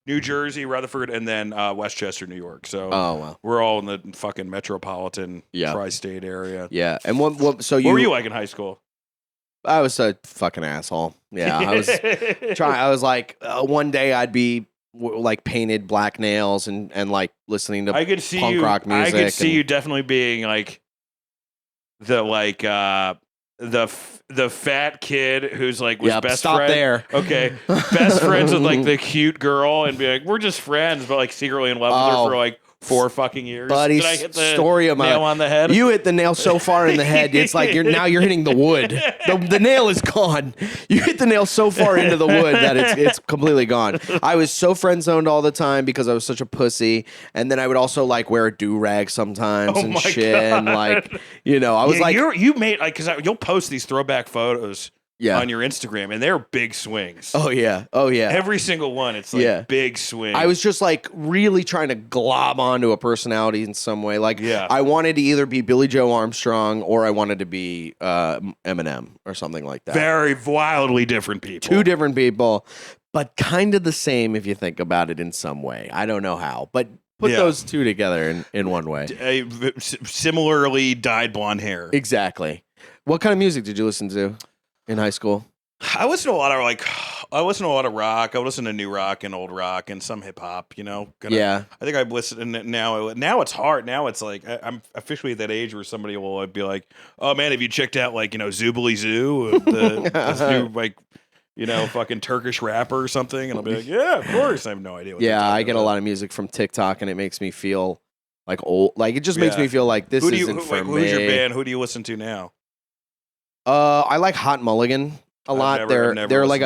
New Jersey, Rutherford, and then Westchester, New York. So we're all in the fucking metropolitan tri-state area. Yeah. And what were you like in high school? I was a fucking asshole. Yeah, I was trying. I was like, one day I'd be like painted black nails and like listening to punk rock music. I could see you definitely being like the fat kid who's like was best friend. There. Okay, best friends with like the cute girl and be like, we're just friends, but like secretly in love with her for like 4 fucking years. Buddy, Did I hit the story of nail on the head? You hit the nail so far in the head, it's like you're hitting the wood. The nail is gone. You hit the nail so far into the wood that it's completely gone. I was so friend zoned all the time because I was such a pussy, and then I would also like wear a do rag sometimes and shit, God. and like I was like you made like because you'll post these throwback photos. On your Instagram, and they're big swings. Oh yeah. Every single one, it's like big swing. I was just like really trying to glob onto a personality in some way. Like I wanted to either be Billy Joe Armstrong or I wanted to be Eminem or something like that. Very wildly different people. 2 different people, but kind of the same if you think about it in some way. I don't know how, but put those 2 together in one way. Similarly dyed blonde hair. Exactly. What kind of music did you listen to in high school? I listen to a lot of rock. I listen to new rock and old rock and some hip hop. I think I've listened now. Now it's hard. Now it's like I'm officially at that age where somebody will be like, "Oh man, have you checked out like Zoobly Zoo, this new like fucking Turkish rapper or something?" And I'll be like, "Yeah, of course." I have no idea. I get a lot of music from TikTok, and it makes me feel like old. Like it just makes me feel like this isn't for me. Who's your band? Who do you listen to now? I like Hot Mulligan a lot. They're like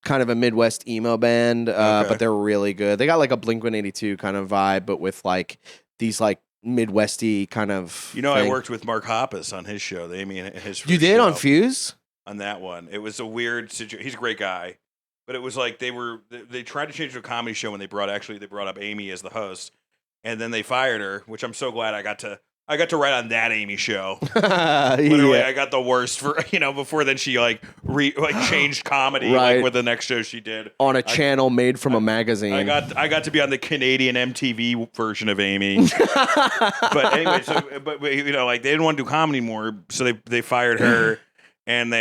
kind of a Midwest emo band, Okay. but they're really good. They got like a Blink-182 kind of vibe, but with like these like Midwesty kind of. You know, I thing. worked with Mark Hoppus on his show. The Amy and his. You first did on show. Fuse? On that one. It was a weird situation. He's a great guy, but it was like they tried to change it to a comedy show when they brought up Amy as the host, and then they fired her, which I'm so glad I got to write on that Amy show. Literally, Yeah. I got the worst for before then she changed comedy Right. with the next show she did On a channel made from a magazine. I got to be on the Canadian MTV version of Amy. But anyway, but they didn't want to do comedy anymore, so they fired her, and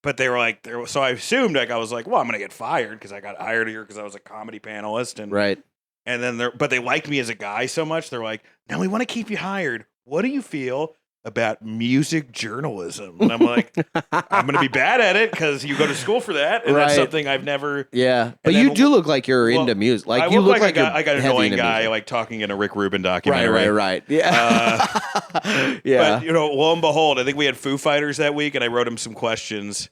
but they were like, so I assumed I was like, well, I'm gonna get fired because I got hired here because I was a comedy panelist, and right. and then but they liked me as a guy so much, they're like, now we want to keep you hired. What do you feel about music journalism? And I'm like, I'm going to be bad at it because you go to school for that. And that's Right. something I've never. Yeah. But then- you do look like you're well, into music. Like I you look like you're I got an heavy annoying into guy music. like talking in a Rick Rubin documentary. Right. Yeah. Yeah. But, lo and behold, I think we had Foo Fighters that week and I wrote him some questions.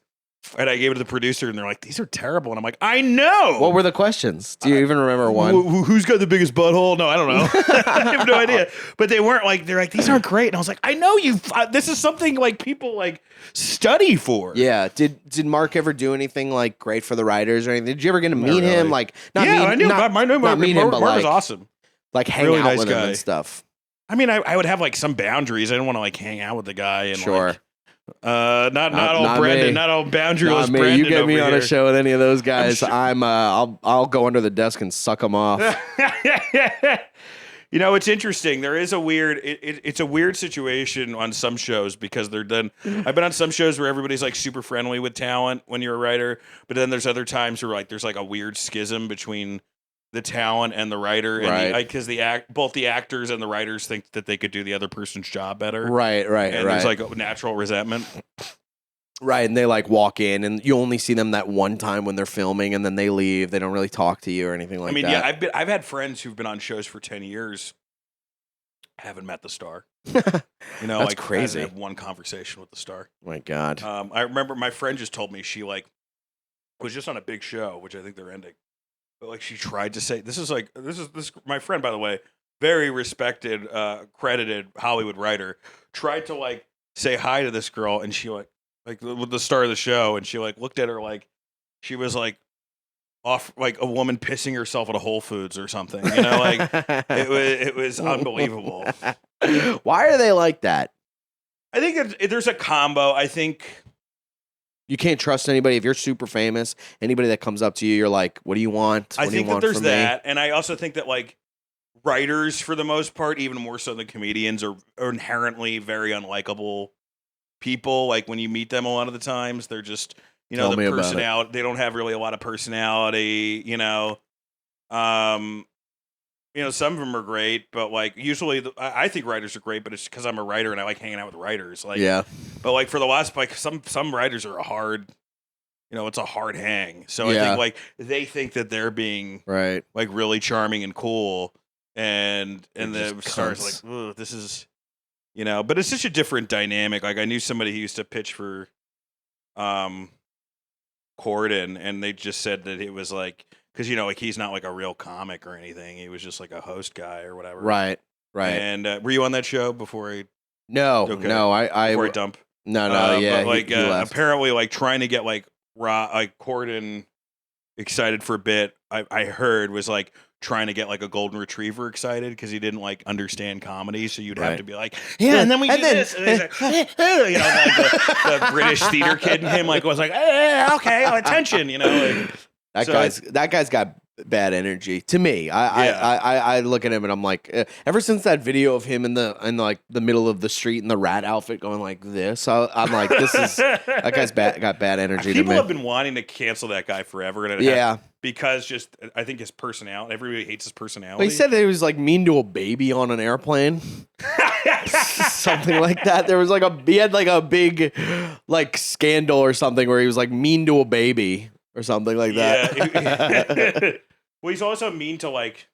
And I gave it to the producer, and they're like, "These are terrible." And I'm like, "I know." What were the questions? Do you even remember one? Who's got the biggest butthole? No, I don't know. I have no idea. But they weren't like, they're like, "These aren't great." And I was like, "I know you. This is something like people like study for." Yeah. Did Mark ever do anything like great for the writers or anything? Did you ever get to meet really. him? Like, not Yeah, meet, I knew. not, I knew not meet him, but Mark was like, awesome. like hang Really out nice with him guy. and stuff. I mean, I would have like some boundaries. I didn't want to like hang out with the guy and Sure. like, not all not Brendan, me. not all boundaryless Not me. Brendan. You get me over on here. a show with any of those guys, sure- I'll go under the desk and suck them off. It's interesting. There is a weird. It's a weird situation on some shows because they're done. I've been on some shows where everybody's like super friendly with talent when you're a writer, but then there's other times where like there's like a weird schism between the talent and the writer, and Right. because both the actors and the writers think that they could do the other person's job better, Right. And there's like a natural resentment. Right, and they like walk in, and you only see them that one time when they're filming, and then they leave. They don't really talk to you or anything like I mean, that. yeah, I've had friends who've been on shows for 10 years, haven't met the star. That's like crazy. I had one conversation with the star. My God. I remember my friend just told me she like was just on a big show, which I think they're ending. But like she tried to say this is my friend, by the way, very respected, credited Hollywood writer, tried to like say hi to this girl, and she like with the star of the show, and she like looked at her like she was like off like a woman pissing herself at a Whole Foods or something. Like it was unbelievable. Why are they like that? I think there's a combo. I think. You can't trust anybody. If you're super famous, anybody that comes up to you, you're like, what do you want? I What do you think that want there's from me? that, and I also think that like writers, for the most part, even more so than comedians, are inherently very unlikable people. Like when you meet them, a lot of the times they're just Tell the me about it. personality. They don't have really a lot of personality. Some of them are great, but like usually I think writers are great, but it's because I'm a writer and I like hanging out with writers. Like Yeah. But like for the last like some writers are a hard. It's a hard hang. So I Yeah. think like they think that they're being Right. like really charming and cool, and They're the just stars cunts. like, ugh, this is, but it's such a different dynamic. Like I knew somebody who used to pitch for, Corden, and they just said that it was like because like he's not like a real comic or anything. He was just like a host guy or whatever. Right. And were you on that show before I No, Okay. no, I before I dump? no, yeah. But like he left. apparently like trying to get like Corden excited for a bit. I heard was like trying to get like a golden retriever excited because he didn't like understand comedy, so you'd have Right. to be like, yeah, and then we do this, and he's like, like the British theater kid in him like was like, okay, attention, That So guy's got bad energy to me. I look at him and I'm like, ever since that video of him in the middle of the street in the rat outfit going like this, I'm like, that guy's got bad energy to People me. have been wanting to cancel that guy forever, and because just I think his personality. Everybody hates his personality. He said that he was like mean to a baby on an airplane, something like that. There was like he had like a big like scandal or something where he was like mean to a baby or something like that. Yeah. Well, he's also mean to like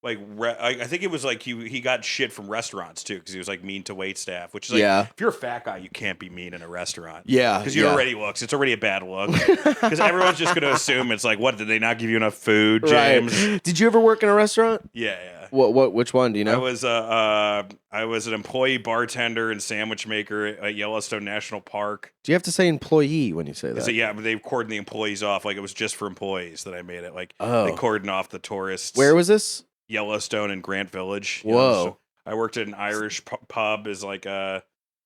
like I think it was like he got shit from restaurants too because he was like mean to wait staff, which is like if you're a fat guy you can't be mean in a restaurant. Yeah, because you already it's already a bad look because everyone's just going to assume it's like, what, did they not give you enough food, James? Right. Did you ever work in a restaurant? Yeah. Which one do you know? I was an employee bartender and sandwich maker at Yellowstone National Park. Do you have to say employee when you say that? So, yeah, but they cordoned the employees off like it was just for employees that I made it. Like they cordoned off the tourists. Where was this? Yellowstone and Grant Village. Whoa. I worked at an Irish pub as like I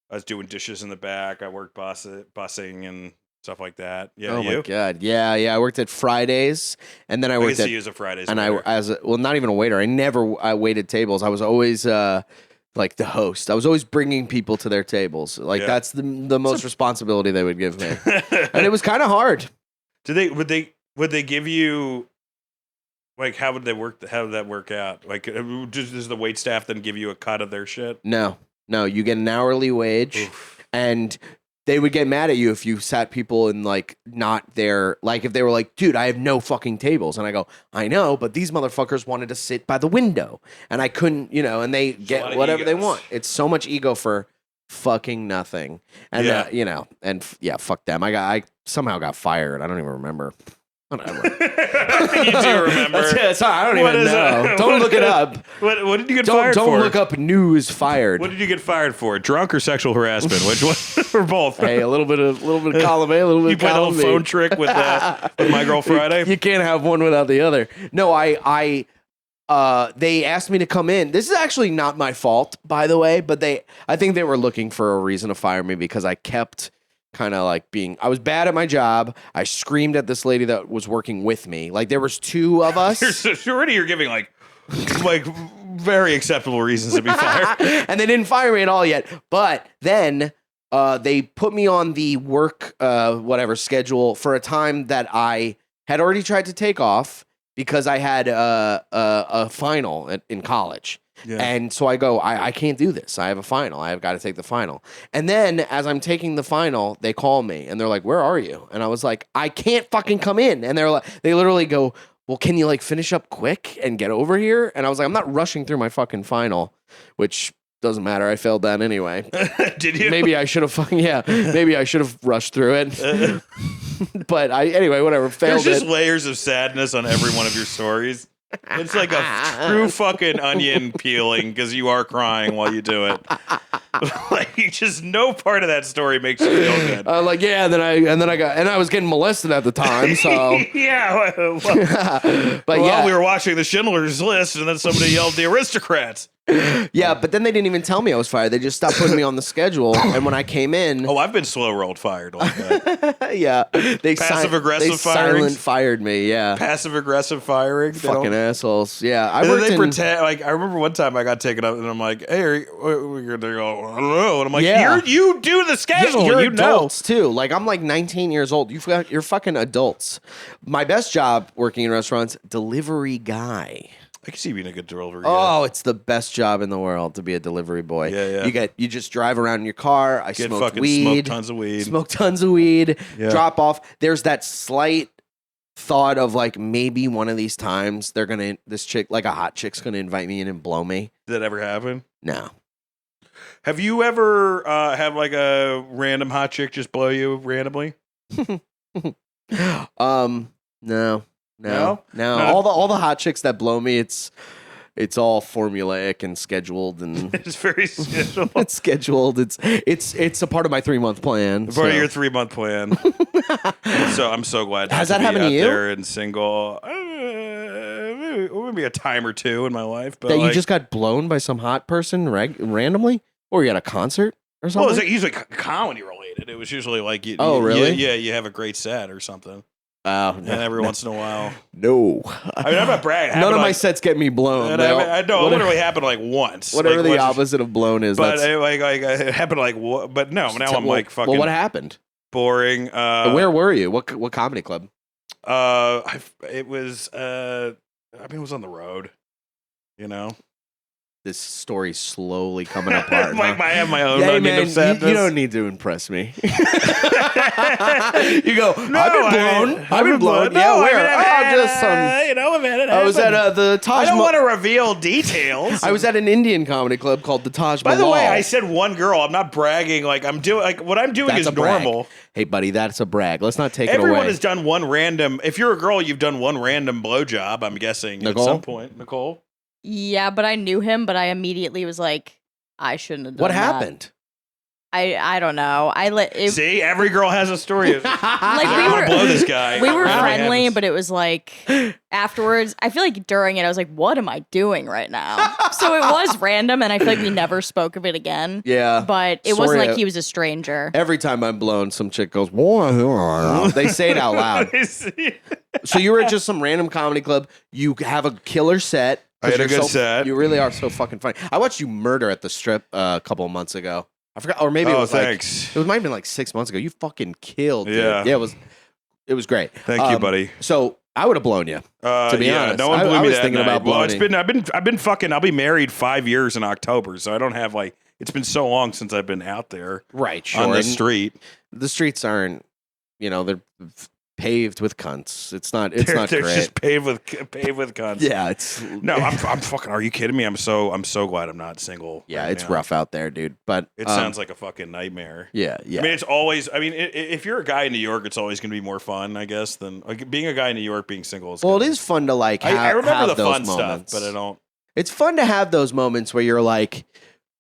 was doing dishes in the back. I worked bussing and stuff like that. Yeah. Oh my god. Yeah. I worked at Fridays, and then I worked at you as a Fridays. And waiter. Not even a waiter. I waited tables. I was always like the host. I was always bringing people to their tables. Like that's the most responsibility they would give me, and it was kind of hard. Would they give you? Like, how would they work? How would that work out? Like, does the wait staff then give you a cut of their shit? No. You get an hourly wage, and they would get mad at you if you sat people in like not there. Like if they were like, dude, I have no fucking tables, and I go, I know, but these motherfuckers wanted to sit by the window, and I couldn't, and they get whatever they want. It's so much ego for fucking nothing, and fuck them. I somehow got fired. I don't even remember. Whatever. You do remember? Sorry, I don't even know. Don't look it up. What did you get fired for? Don't look up news fired. What did you get fired for? Drunk or sexual harassment? Which one? Or both? Hey, a little bit of column A, a little bit you of column B. You played a little phone trick with My Girl Friday? You can't have one without the other. No, they asked me to come in. This is actually not my fault, by the way, but I think they were looking for a reason to fire me because I kept kind of like I was bad at my job. I screamed at this lady that was working with me. Like there was two of us. You're giving like very acceptable reasons to be fired. And they didn't fire me at all yet. But then they put me on the work schedule for a time that I had already tried to take off because I had a final in college. Yeah. And so I go, I can't do this. I have a final. I've got to take the final. And then as I'm taking the final, they call me and they're like, where are you? And I was like, I can't fucking come in. And they literally go, well, can you like finish up quick and get over here? And I was like, I'm not rushing through my fucking final, which doesn't matter. I failed that anyway. Did you? Maybe I should have maybe I should have rushed through it. But anyway, whatever. Failed. There's just layers of sadness on every one of your stories. It's like a true fucking onion peeling because you are crying while you do it. Like just no part of that story makes you feel good. I was getting molested at the time, so yeah. We were watching the Schindler's List, and then somebody yelled, "The Aristocrats." Yeah, but then they didn't even tell me I was fired. They just stopped putting me on the schedule. And when I came in, I've been slow rolled fired like that. Yeah, they passive aggressive firing. Silent fired me. Yeah, passive aggressive firing. Fucking assholes. Yeah, pretend like I remember one time I got taken up and I'm like, hey, they go, I don't know, and I'm like, you do the schedule. You're adults too. Like I'm like 19 years old. You're fucking adults. My best job working in restaurants, delivery guy. I can see being a good delivery guy. Oh, it's the best job in the world to be a delivery boy. Yeah. You just drive around in your car. I smoke tons of weed. Smoke tons of weed. Yeah. Drop off. There's that slight thought of like maybe one of these times this chick, like a hot chick's gonna invite me in and blow me. Did that ever happen? No. Have you ever have like a random hot chick just blow you randomly? No. All the hot chicks that blow me, it's all formulaic and scheduled, and it's very scheduled. It's scheduled. It's a part of my 3-month plan. Part of your 3-month plan. So I'm so glad. Has that happened to you? There and single, maybe a time or two in my life, but that you just got blown by some hot person randomly, or you at a concert or something. Well, it was usually comedy related. It was usually like, really? You have a great set or something. And every once in a while. No. I mean, I'm not bragging. None of my sets get me blown. I know it literally happened like once. Whatever the opposite of blown is. But it happened like, but no, now I'm like fucking. Well, what happened? Boring. Where were you? What comedy club? It was, it was on the road, you know? this story's slowly coming apart. Like I have my own Hey, onion man, of sadness. you don't need to impress me. You go, I've been blown. I've been blown. No, Yeah, where? just some. I've had it I was at happen. the Taj I don't Mahal. want to reveal details. I was at an Indian comedy club called the Taj By Mahal. the way, I said one girl. I'm not bragging. Like I'm doing. Like what I'm doing That's is a brag. normal. Hey, buddy, that's a brag. Let's not take it Everyone away. has done one random. If you're a girl, you've done one random blowjob. I'm guessing Nicole? at some point. Nicole. Yeah, but I knew him, but I immediately was like, I shouldn't have done What that. happened? I don't know. See, every girl has a story. Like I want to blow this guy. we were Nothing friendly, happens. but it was like afterwards. I feel like during it, I was like, "What am I doing right now?" So it was random, and I feel like we never spoke of it again. Yeah. But it Sorry, wasn't like he was a stranger. Every time I'm blown, some chick goes, "Whoa." They say it out loud. So you were at just some random comedy club. You have a killer set. I had a You're good set. You really are so fucking funny. I watched you murder at the Strip a couple of months ago. I forgot, or maybe it was thanks. like it might have been like 6 months ago. You fucking killed. Dude. Yeah. Yeah, it was great. Thank you, buddy. So I would have blown you. To be honest, no one blew I me was that thinking night. about blowing. I've been fucking. I'll be married 5 years in October, so I don't have like. It's been so long since I've been out there Right, sure. on the And street. The streets aren't, they're paved with cunts. It's not. It's not They're great. just paved with cunts. Yeah, it's No, I'm fucking. Are you kidding me? I'm so glad I'm not single. yeah, right it's now. rough out there, dude. But It sounds like a fucking nightmare. yeah. I mean, it's always. I mean, if you're a guy in New York, it's always going to be more fun, I guess, than like being a guy in New York. Being single is Well, good. it is fun to like. I remember have the those fun moments. stuff, but I don't. It's fun to have those moments where you're like,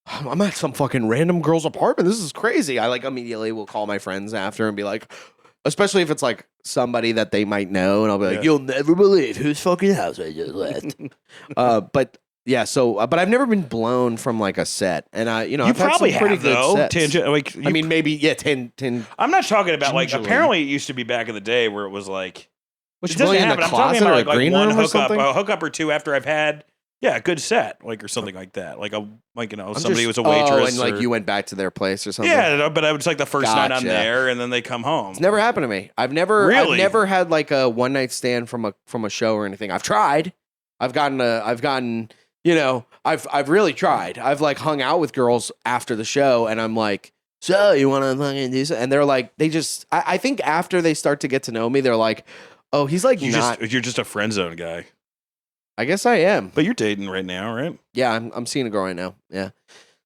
I'm at some fucking random girl's apartment. This is crazy. I like immediately will call my friends after and be like, especially if it's like somebody that they might know, and I'll be like, Yeah. you'll never believe whose fucking house I just left. But yeah, so but I've never been blown from like a set, and You I've had probably some pretty have good though. sets. Tangent, like I mean, maybe 10. I'm not talking about like. Gingerly. Apparently, it used to be back in the day where it was like. Which It doesn't in the happen. I'm talking closet or about a like green one room or hookup, something. a hookup or two after I've had, a good set, like or something like that. Like somebody Just- was a waitress, and like or- you went back to their place or something. Yeah, but it's like the first night I'm Gotcha. there, and then they come home. It's never happened to me. I've never Really? had like a one night stand from a show or anything. I've tried. I've really tried. I've like hung out with girls after the show, and I'm like, so you want to fucking do something? And they're like, I think after they start to get to know me, they're like, oh, he's like You're just a friend zone guy, I guess I am. but you're dating right now, right? Yeah, I'm seeing a girl right now. Yeah.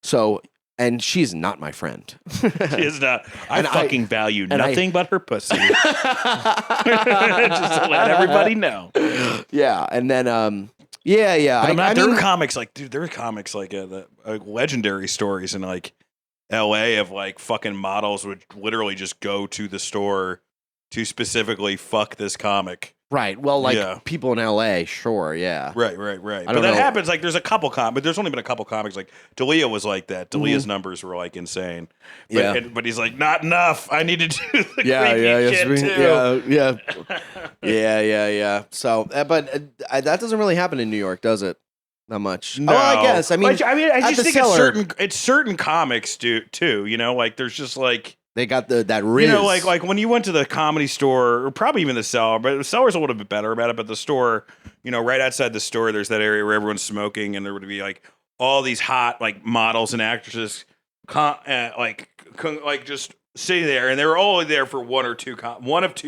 So, and she's not my friend. She is not. I And I- fucking value and I- nothing but her pussy. Just to let everybody know. Yeah, and then yeah. But I there mean, are comics like, dude, there are comics like legendary stories in like L.A. of like fucking models would literally just go to the store to specifically fuck this comic. right. Well, like Yeah. people in LA, sure, yeah. Right. I But don't that know. happens. Like, there's a couple but there's only been a couple comics. Like, D'Elia was like that. D'Elia's numbers were like insane. But, Yeah. but he's like, not enough. I need to do the Yeah, creepy yeah, shit too. yeah. So, but that doesn't really happen in New York, does it? Not much. No. Oh, I guess. I mean, I at just the think cellar- it's certain comics do too. You know, like there's just like. they got that riz. You know, like when you went to the Comedy Store, or probably even the Cellar, but the Cellar's a little bit better about it. But the store, right outside the store, there's that area where everyone's smoking, and there would be like all these hot like models and actresses, just sitting there, and they were only there for one of two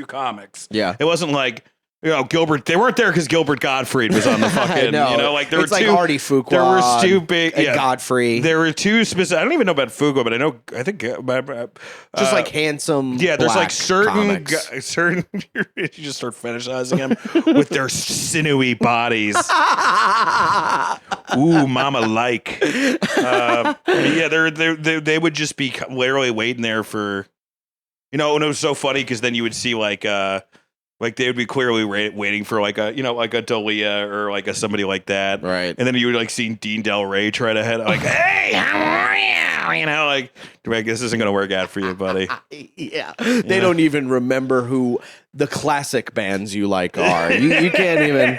comics. Yeah. It wasn't like. Gilbert. They weren't there because Gilbert Gottfried was on the fucking. No, like there it's were like two. Artie Fuqua. There were two big. and Godfrey. There were two specific. I don't even know about Fuqua, but I think. Just like handsome. Yeah, there's like black certain comics. certain. You just start fetishizing them with their sinewy bodies. Ooh, mama like. They would just be literally waiting there for. And it was so funny because then you would see like they would be clearly waiting for like a D'Elia or like a somebody like that, Right. And then you would like see Dean Del Rey try to head like, hey, how are you? Like this isn't gonna work out for you, buddy. Yeah. They don't even remember who the classic bands you like are. You can't even.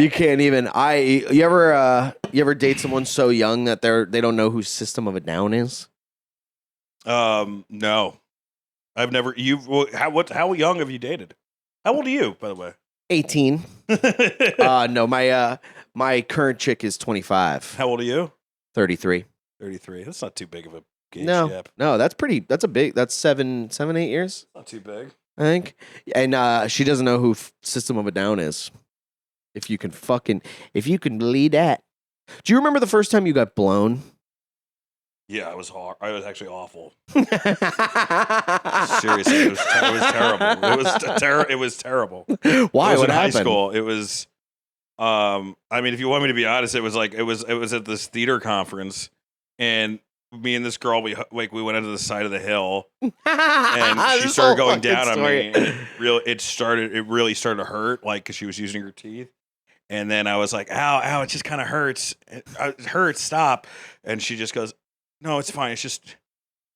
You can't even. You ever date someone so young that they don't know who System of a Down is? No, I've never. How young have you dated? How old are you, by the way? 18. No, my current chick is 25. How old are you? 33. 33. That's not too big of a gauge No, gap. no, that's a big. That's 8 years, Not too big. I think. And she doesn't know who System of a Down is. If you can believe that. Do you remember the first time you got blown? Yeah, I was hard. I was actually awful. Seriously, it was terrible. It was terrible. Why? It was What in high happened? school. It was. I mean, if you want me to be honest, it was at this theater conference, and me and this girl we went into the side of the hill, and she started going down on me. And it really started to hurt, like because she was using her teeth. And then I was like, ow, it just kind of hurts. It hurts, stop. And she just goes, no, it's fine. It's just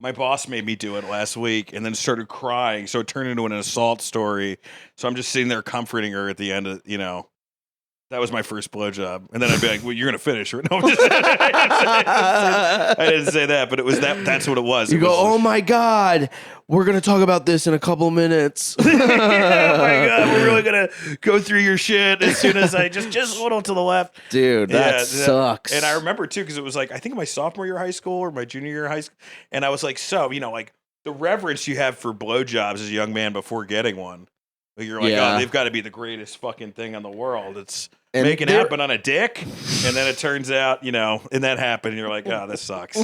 my boss made me do it last week and then started crying. So it turned into an assault story. So I'm just sitting there comforting her at the end of, that was my first blowjob. And then I'd be like, well, you're going to finish. No, I'm just, I didn't say that, but it was that's what it was. You go, oh my God, we're going to talk about this in a couple minutes. Oh my God, we're really going to go through your shit as soon as I just a little to the left. Dude, that sucks. And I remember too, because it was like, I think my sophomore year of high school or my junior year of high school. And I was like, like the reverence you have for blowjobs as a young man before getting one. You're like, oh, they've got to be the greatest fucking thing in the world. It's making it happen on a dick. And then it turns out, and that happened. And you're like, oh, this sucks.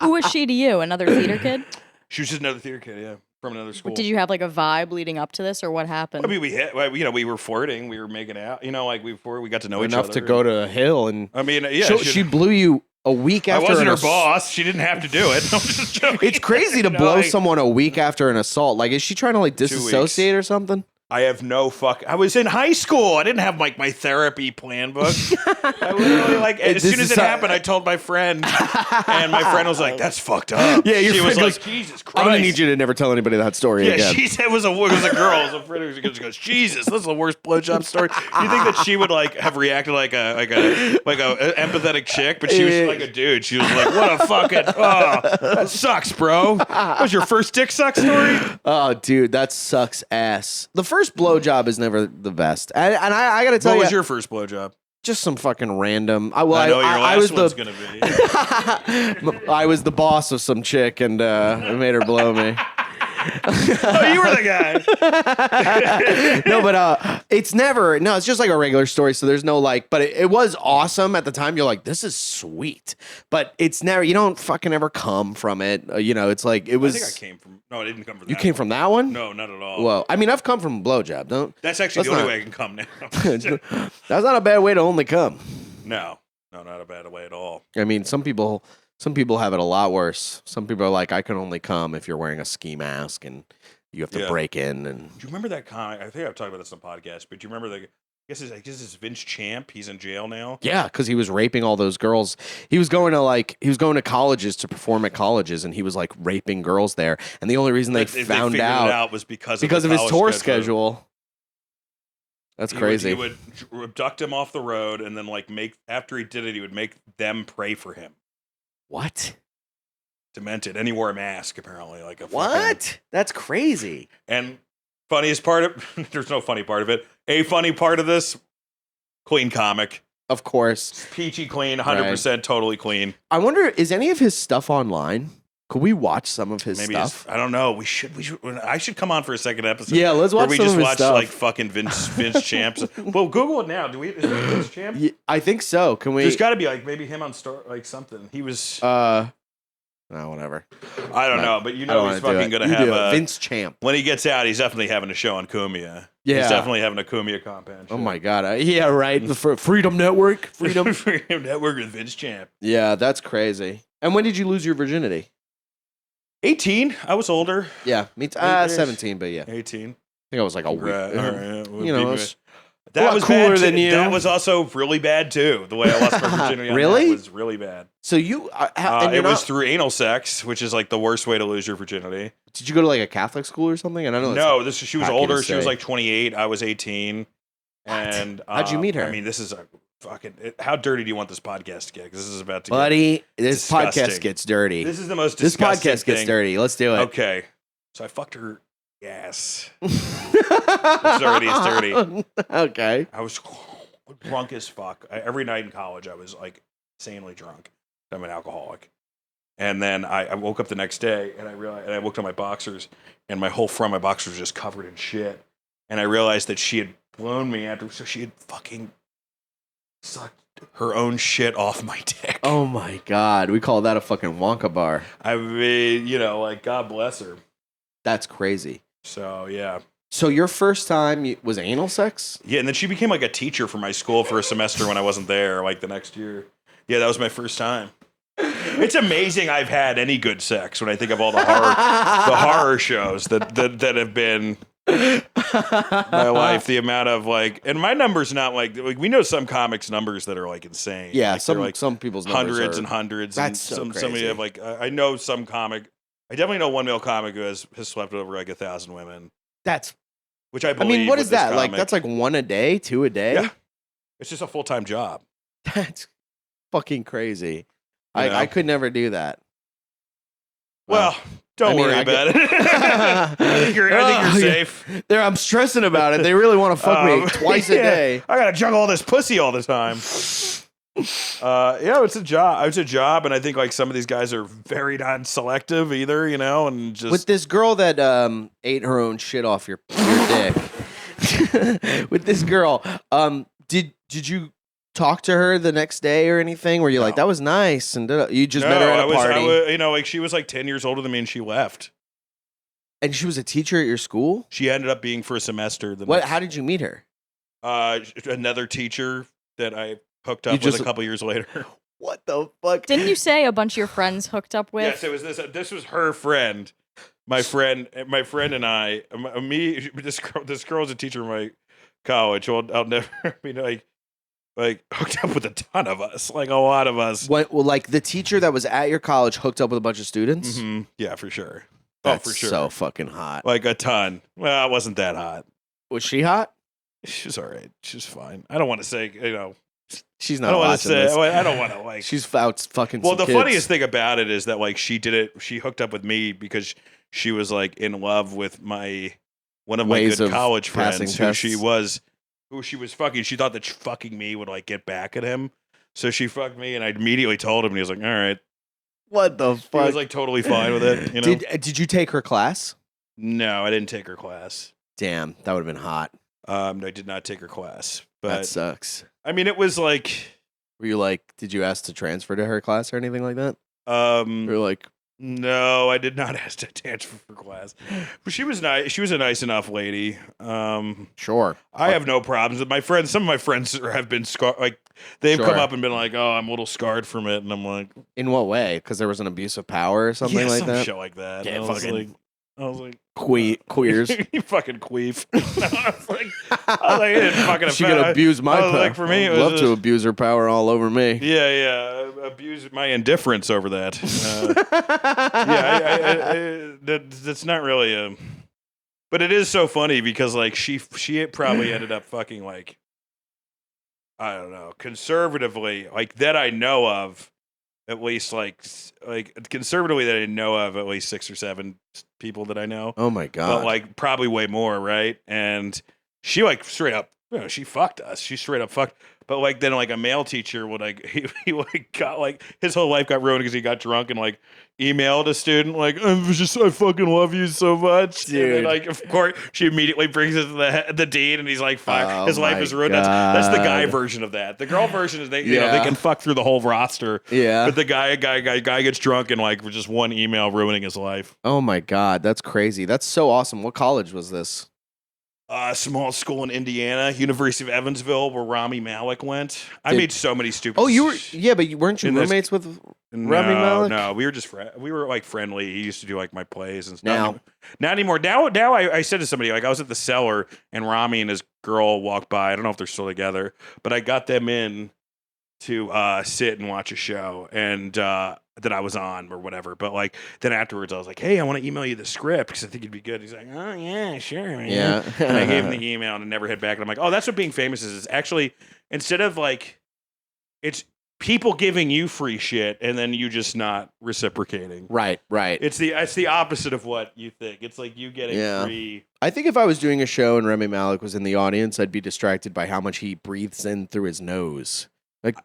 Who was she to you? Another theater kid? She was just another theater kid, yeah, from another school. Did you have like a vibe leading up to this, or what happened? I mean, we were flirting, we were making out, before we got to know each other. Enough to go to a hill and. I mean, yeah. She blew you a week after. I wasn't her boss. She didn't have to do it. I'm just joking. It's crazy to blow someone a week after an assault. Like, is she trying to like disassociate or something? I have no I was in high school. I didn't have my therapy plan book. I literally as soon as it happened, I told my friend, and my friend was like, "That's fucked up." Yeah, your she friend was goes, like, "Jesus Christ!" I'm gonna need you to never tell anybody that story Yeah, again. she said it was a girl. It was a friend who goes, "Jesus, this is the worst blowjob story." You think that she would have reacted like a empathetic chick, but she was like a dude. She was like, "What a fucking that sucks, bro." That was your first dick suck story? Oh, dude, that sucks ass. The first blowjob is never the best, and I gotta tell you, what was your first blowjob? Just some fucking random. I know your last one's gonna be. I was the boss of some chick, and I made her blow me. Oh, you were the guy. No, but it's never. No, it's just like a regular story. So there's no but it was awesome at the time. You're like, this is sweet, but it's never. You don't fucking ever come from it. It's like it was. I think I came from. No, I didn't come from. You came from that one? No, not at all. Well, I mean, I've come from a blowjob. That's actually the only way I can come now. That's not a bad way to only come. No, not a bad way at all. I mean, some people have it a lot worse. Some people are like, I can only come if you're wearing a ski mask and you have to break in. And do you remember that comic? I think I've talked about this on the podcast, but do you remember I guess it's Vince Champ. He's in jail now. Yeah, because he was raping all those girls. He was going to colleges to perform at colleges, and he was like raping girls there. And the only reason they found out was because of his tour schedule. That's crazy. He would abduct him off the road, and then after he did it, he would make them pray for him. What? Demented. And he wore a mask, apparently. What? That's crazy. And funniest part of there's no funny part of it. A funny part of this, clean comic. Of course. Peachy clean, 100% totally clean. I wonder, is any of his stuff online? Could we watch some of his stuff? I don't know. We should. I should come on for a second episode. Yeah, let's watch some of his stuff. Where we just watch fucking Vince Champs. Well, Google it now. Is it Vince Champ? Yeah, I think so. Can we? There's got to be maybe him on something. He was. No, whatever. I don't know, but he's fucking gonna have Vince Champ. When he gets out, he's definitely having a show on Kumia. Yeah, he's definitely having a Kumia compound show. Oh my god! Yeah, right. The Freedom Network. Freedom Network with Vince Champ. Yeah, that's crazy. And when did you lose your virginity? 18. I was older. Yeah, me too. 17, but yeah. 18. I think I was like a week. Right. That was cooler than you. That was also really bad too. The way I lost my virginity on really? That was really bad. So you, it was through anal sex, which is like the worst way to lose your virginity. Did you go to like a Catholic school or something? And I know no. She was older. She was like 28. I was 18. And how'd you meet her? I mean, this is a fucking. How dirty do you want this podcast to get? Because this is about to buddy. Get this podcast gets dirty. This is the most. This podcast gets dirty. Let's do it. Okay. So I fucked her Yes. It's dirty. Okay. I was drunk as fuck. Every night in college, I was like insanely drunk. I'm an alcoholic. And then I woke up the next day and I realized, and I looked at my boxers and my whole front of my boxers was just covered in shit. And I realized that she had blown me after, so she had fucking sucked her own shit off my dick. Oh my God. We call that a fucking Wonka bar. I mean, you know, like, God bless her. That's crazy. So, yeah. So your first time was anal sex? Yeah, and then she became like a teacher for my school for a semester when I wasn't there, like the next year. Yeah, that was my first time. It's amazing I've had any good sex when I think of all the horror shows that have been my life. The amount of like, and my number's not like we know some comics numbers that are like insane. Yeah, like, some people's numbers hundreds are, and hundreds. That's and so some crazy. somebody have like I know some comic. I definitely know one male comic who has slept with over like 1,000 women. That's. Which I I believe. mean, what with is this that? Like comic. that's like 1 a day, 2 a day. Yeah, it's just a full-time job. That's fucking crazy. You know? I could never do that. Well, don't worry about it. I think you're safe. There, I'm stressing about it. They really want to fuck me twice a day. I gotta juggle all this pussy all the time. Yeah, it's a job. It's a job, and I think like some of these guys are very not selective either, you know, and just With this girl that ate her own shit off your dick. With this girl, did you talk to her the next day or anything? Where you're like, that was nice, and you just met her at a party? you know, like she was like 10 years older than me, and she left. And she was a teacher at your school. She ended up being for a semester. How did you meet her? Another teacher that I hooked up with a couple years later. What the fuck? Didn't you say a bunch of your friends hooked up with? Yes, it was this. This was her friend, my friend, and I. Me, this girl's a teacher in my college. Well, I'll never. I mean, like hooked up with a ton of us, like a lot of us. Well, like the teacher that was at your college hooked up with a bunch of students. Mm-hmm. Yeah, for sure. That's for sure. So fucking hot. Like a ton. Well, it wasn't that hot. Was she hot? She was all right. She was fine. I don't want to say, you know. She's I not don't want to watching say. this. I don't want to like. She's out fucking. Well, some the kids. funniest thing about it is that like she did it. She hooked up with me because she was like in love with one of my Ways good of college passing friends tests. who she was fucking. She thought that fucking me would like get back at him. So she fucked me, and I immediately told him, and he was like, "All right." What the He fuck? was like totally fine with it. You know? Did you take her class? No, I didn't take her class. Damn, that would have been hot. No, I did not take her class. That But sucks. I mean, it was like, Were you like, did you ask to transfer to her class or anything like that? You were like, no, I did not ask to transfer for class. But she was nice. She was a nice enough lady. sure. I have no problems with my friends. Some of my friends have been scarred. Like they've Sure. come up and been like, "Oh, I'm a little scarred from it," and I'm like, In what way? Because there was an abuse of power or something yeah, like some that? shit like that. Yeah, And I fucking- was like, Queers. you fucking queef. I was like, it didn't fucking She could affect- abuse my I was power. like, for me, it I'd was love to just- abuse her power all over me. Yeah, abuse my indifference over that. That's not really a. But it is so funny because like she probably ended up fucking like, I don't know, conservatively like that I know of, at least like conservatively that I know of at least 6 or 7 people that I know. Oh my god. But like probably way more, right? And she like straight up, you know, she fucked us. She straight up fucked. But like then like a male teacher would like he like got like his whole life got ruined because he got drunk and like emailed a student like I fucking love you so much, Dude. And then, like of course she immediately brings it to the dean and he's like fuck, Oh his life my is ruined. That's the guy God. version of that. The girl version is they you know Yeah. they can fuck through the whole roster. Yeah. But the guy gets drunk and like with just one email ruining his life. Oh my god, that's crazy. That's so awesome. What college was this? Small school in Indiana, University of Evansville, where Rami Malek went. I Did- made so many stupid. Oh, you were but weren't you In this- roommates with no, Rami Malek? No, we were just we were like friendly. He used to do like my plays and Now- stuff. Not anymore. Now I said to somebody like I was at the cellar and Rami and his girl walked by. I don't know if they're still together, but I got them in to sit and watch a show and that I was on or whatever. But like then afterwards, I was like, hey, I want to email you the script because I think it'd be good. He's like, oh yeah, sure, man. Yeah. And I gave him the email and I never hit back. And I'm like, oh, that's what being famous is. It's actually instead of like, it's people giving you free shit and then you just not reciprocating. Right. It's the opposite of what you think. It's like you getting free. I think if I was doing a show and Rami Malek was in the audience, I'd be distracted by how much he breathes in through his nose. Like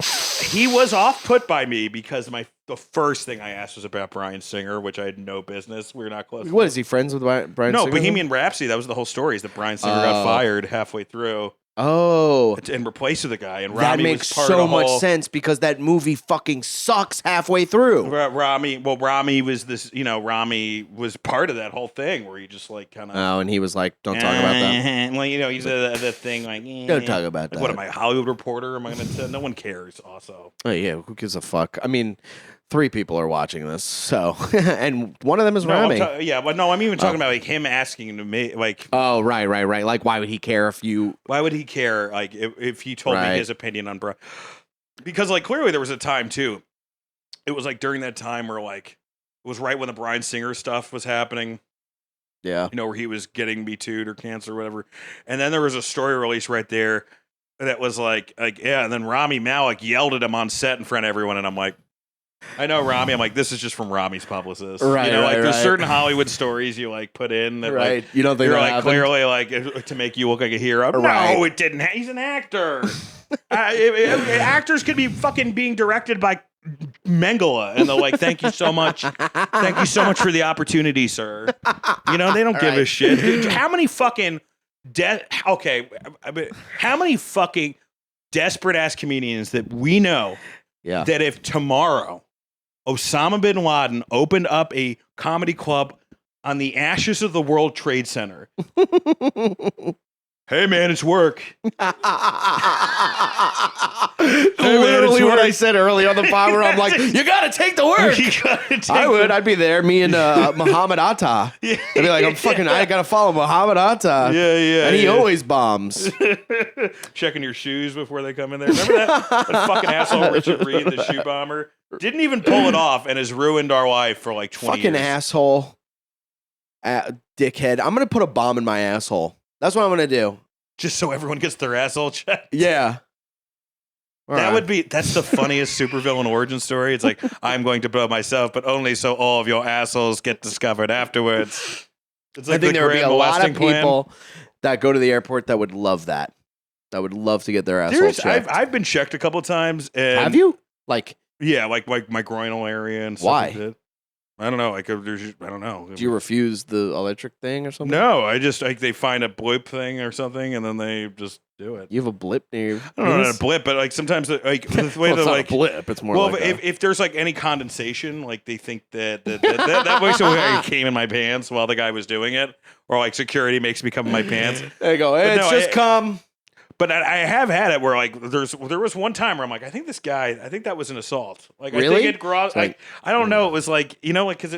he was off-put by me because the first thing I asked was about Bryan Singer, which I had no business. We were not close. What is he friends with Bryan Singer? No, Bohemian Rhapsody. That was the whole story. Is that Bryan Singer got fired halfway through. Oh, and replaced with a guy, and that Rami makes was part so of the much whole, sense because that movie fucking sucks halfway through. Rami was this, Rami was part of that whole thing where he just like kind of. Oh, and he was like, "Don't talk about that." Well, he's the thing like. Don't talk about that. What am I, Hollywood Reporter? Am I going to tell? No one cares. Also. Oh yeah, who gives a fuck? I mean, 3 people are watching this, so and one of them is Rami. But no, I'm even talking about like him asking to me, like. Oh right. Like, why would he care if you? Why would he care? Like, if he told me his opinion on because like clearly there was a time too. It was like during that time where like it was right when the Bryan Singer stuff was happening. Yeah. Where he was getting Me Too'd or cancer or whatever, and then there was a story release right there that was like yeah, and then Rami Malek yelled at him on set in front of everyone, and I'm like. I know Rami. I'm like, this is just from Rami's publicist. Right, there's certain Hollywood stories you like put in that like you don't think you're that like happened? clearly like to make you look like a hero. Right. No, it didn't. He's an actor. Actors could be fucking being directed by Mengele, and they're like, thank you so much. Thank you so much for the opportunity, sir. They don't give a shit. Dude, how many fucking how many fucking desperate ass comedians that we know that if tomorrow Osama bin Laden opened up a comedy club on the ashes of the World Trade Center. Hey, man, it's work. Literally what I said early on the pod where I'm like, you got to take the work. I would. I'd be there. Me and Muhammad Atta. I'd be like, I got to follow Muhammad Atta. Yeah. And he always bombs. Checking your shoes before they come in there. Remember that fucking asshole Richard Reed, the shoe bomber? Didn't even pull it off and has ruined our life for like 20 years. Fucking asshole. Dickhead. I'm going to put a bomb in my asshole. That's what I'm going to do. Just so everyone gets their asshole checked? Yeah. That's the funniest supervillain origin story. It's like, I'm going to blow myself, but only so all of your assholes get discovered afterwards. It's like I think there would be a lot of people plan. that go to the airport that would love that. That would love to get their asshole checked. I've been checked a couple times. And have you? Yeah, like my groinal area and stuff. Why? Like that. I don't know. I don't know. Do you refuse the electric thing or something? No, I just they find a blip thing or something, and then they just do it. You have a blip near your I don't know, not a blip, but like sometimes the way well, they're it's not like a blip. It's more like if there's like any condensation, like they think that voice I came in my pants while the guy was doing it, or like security makes me come in my pants. There you go. It's just come. But I have had it where like there was one time where I'm like, I think that was an assault. Like really? I think it grows. Like I don't know. It was like because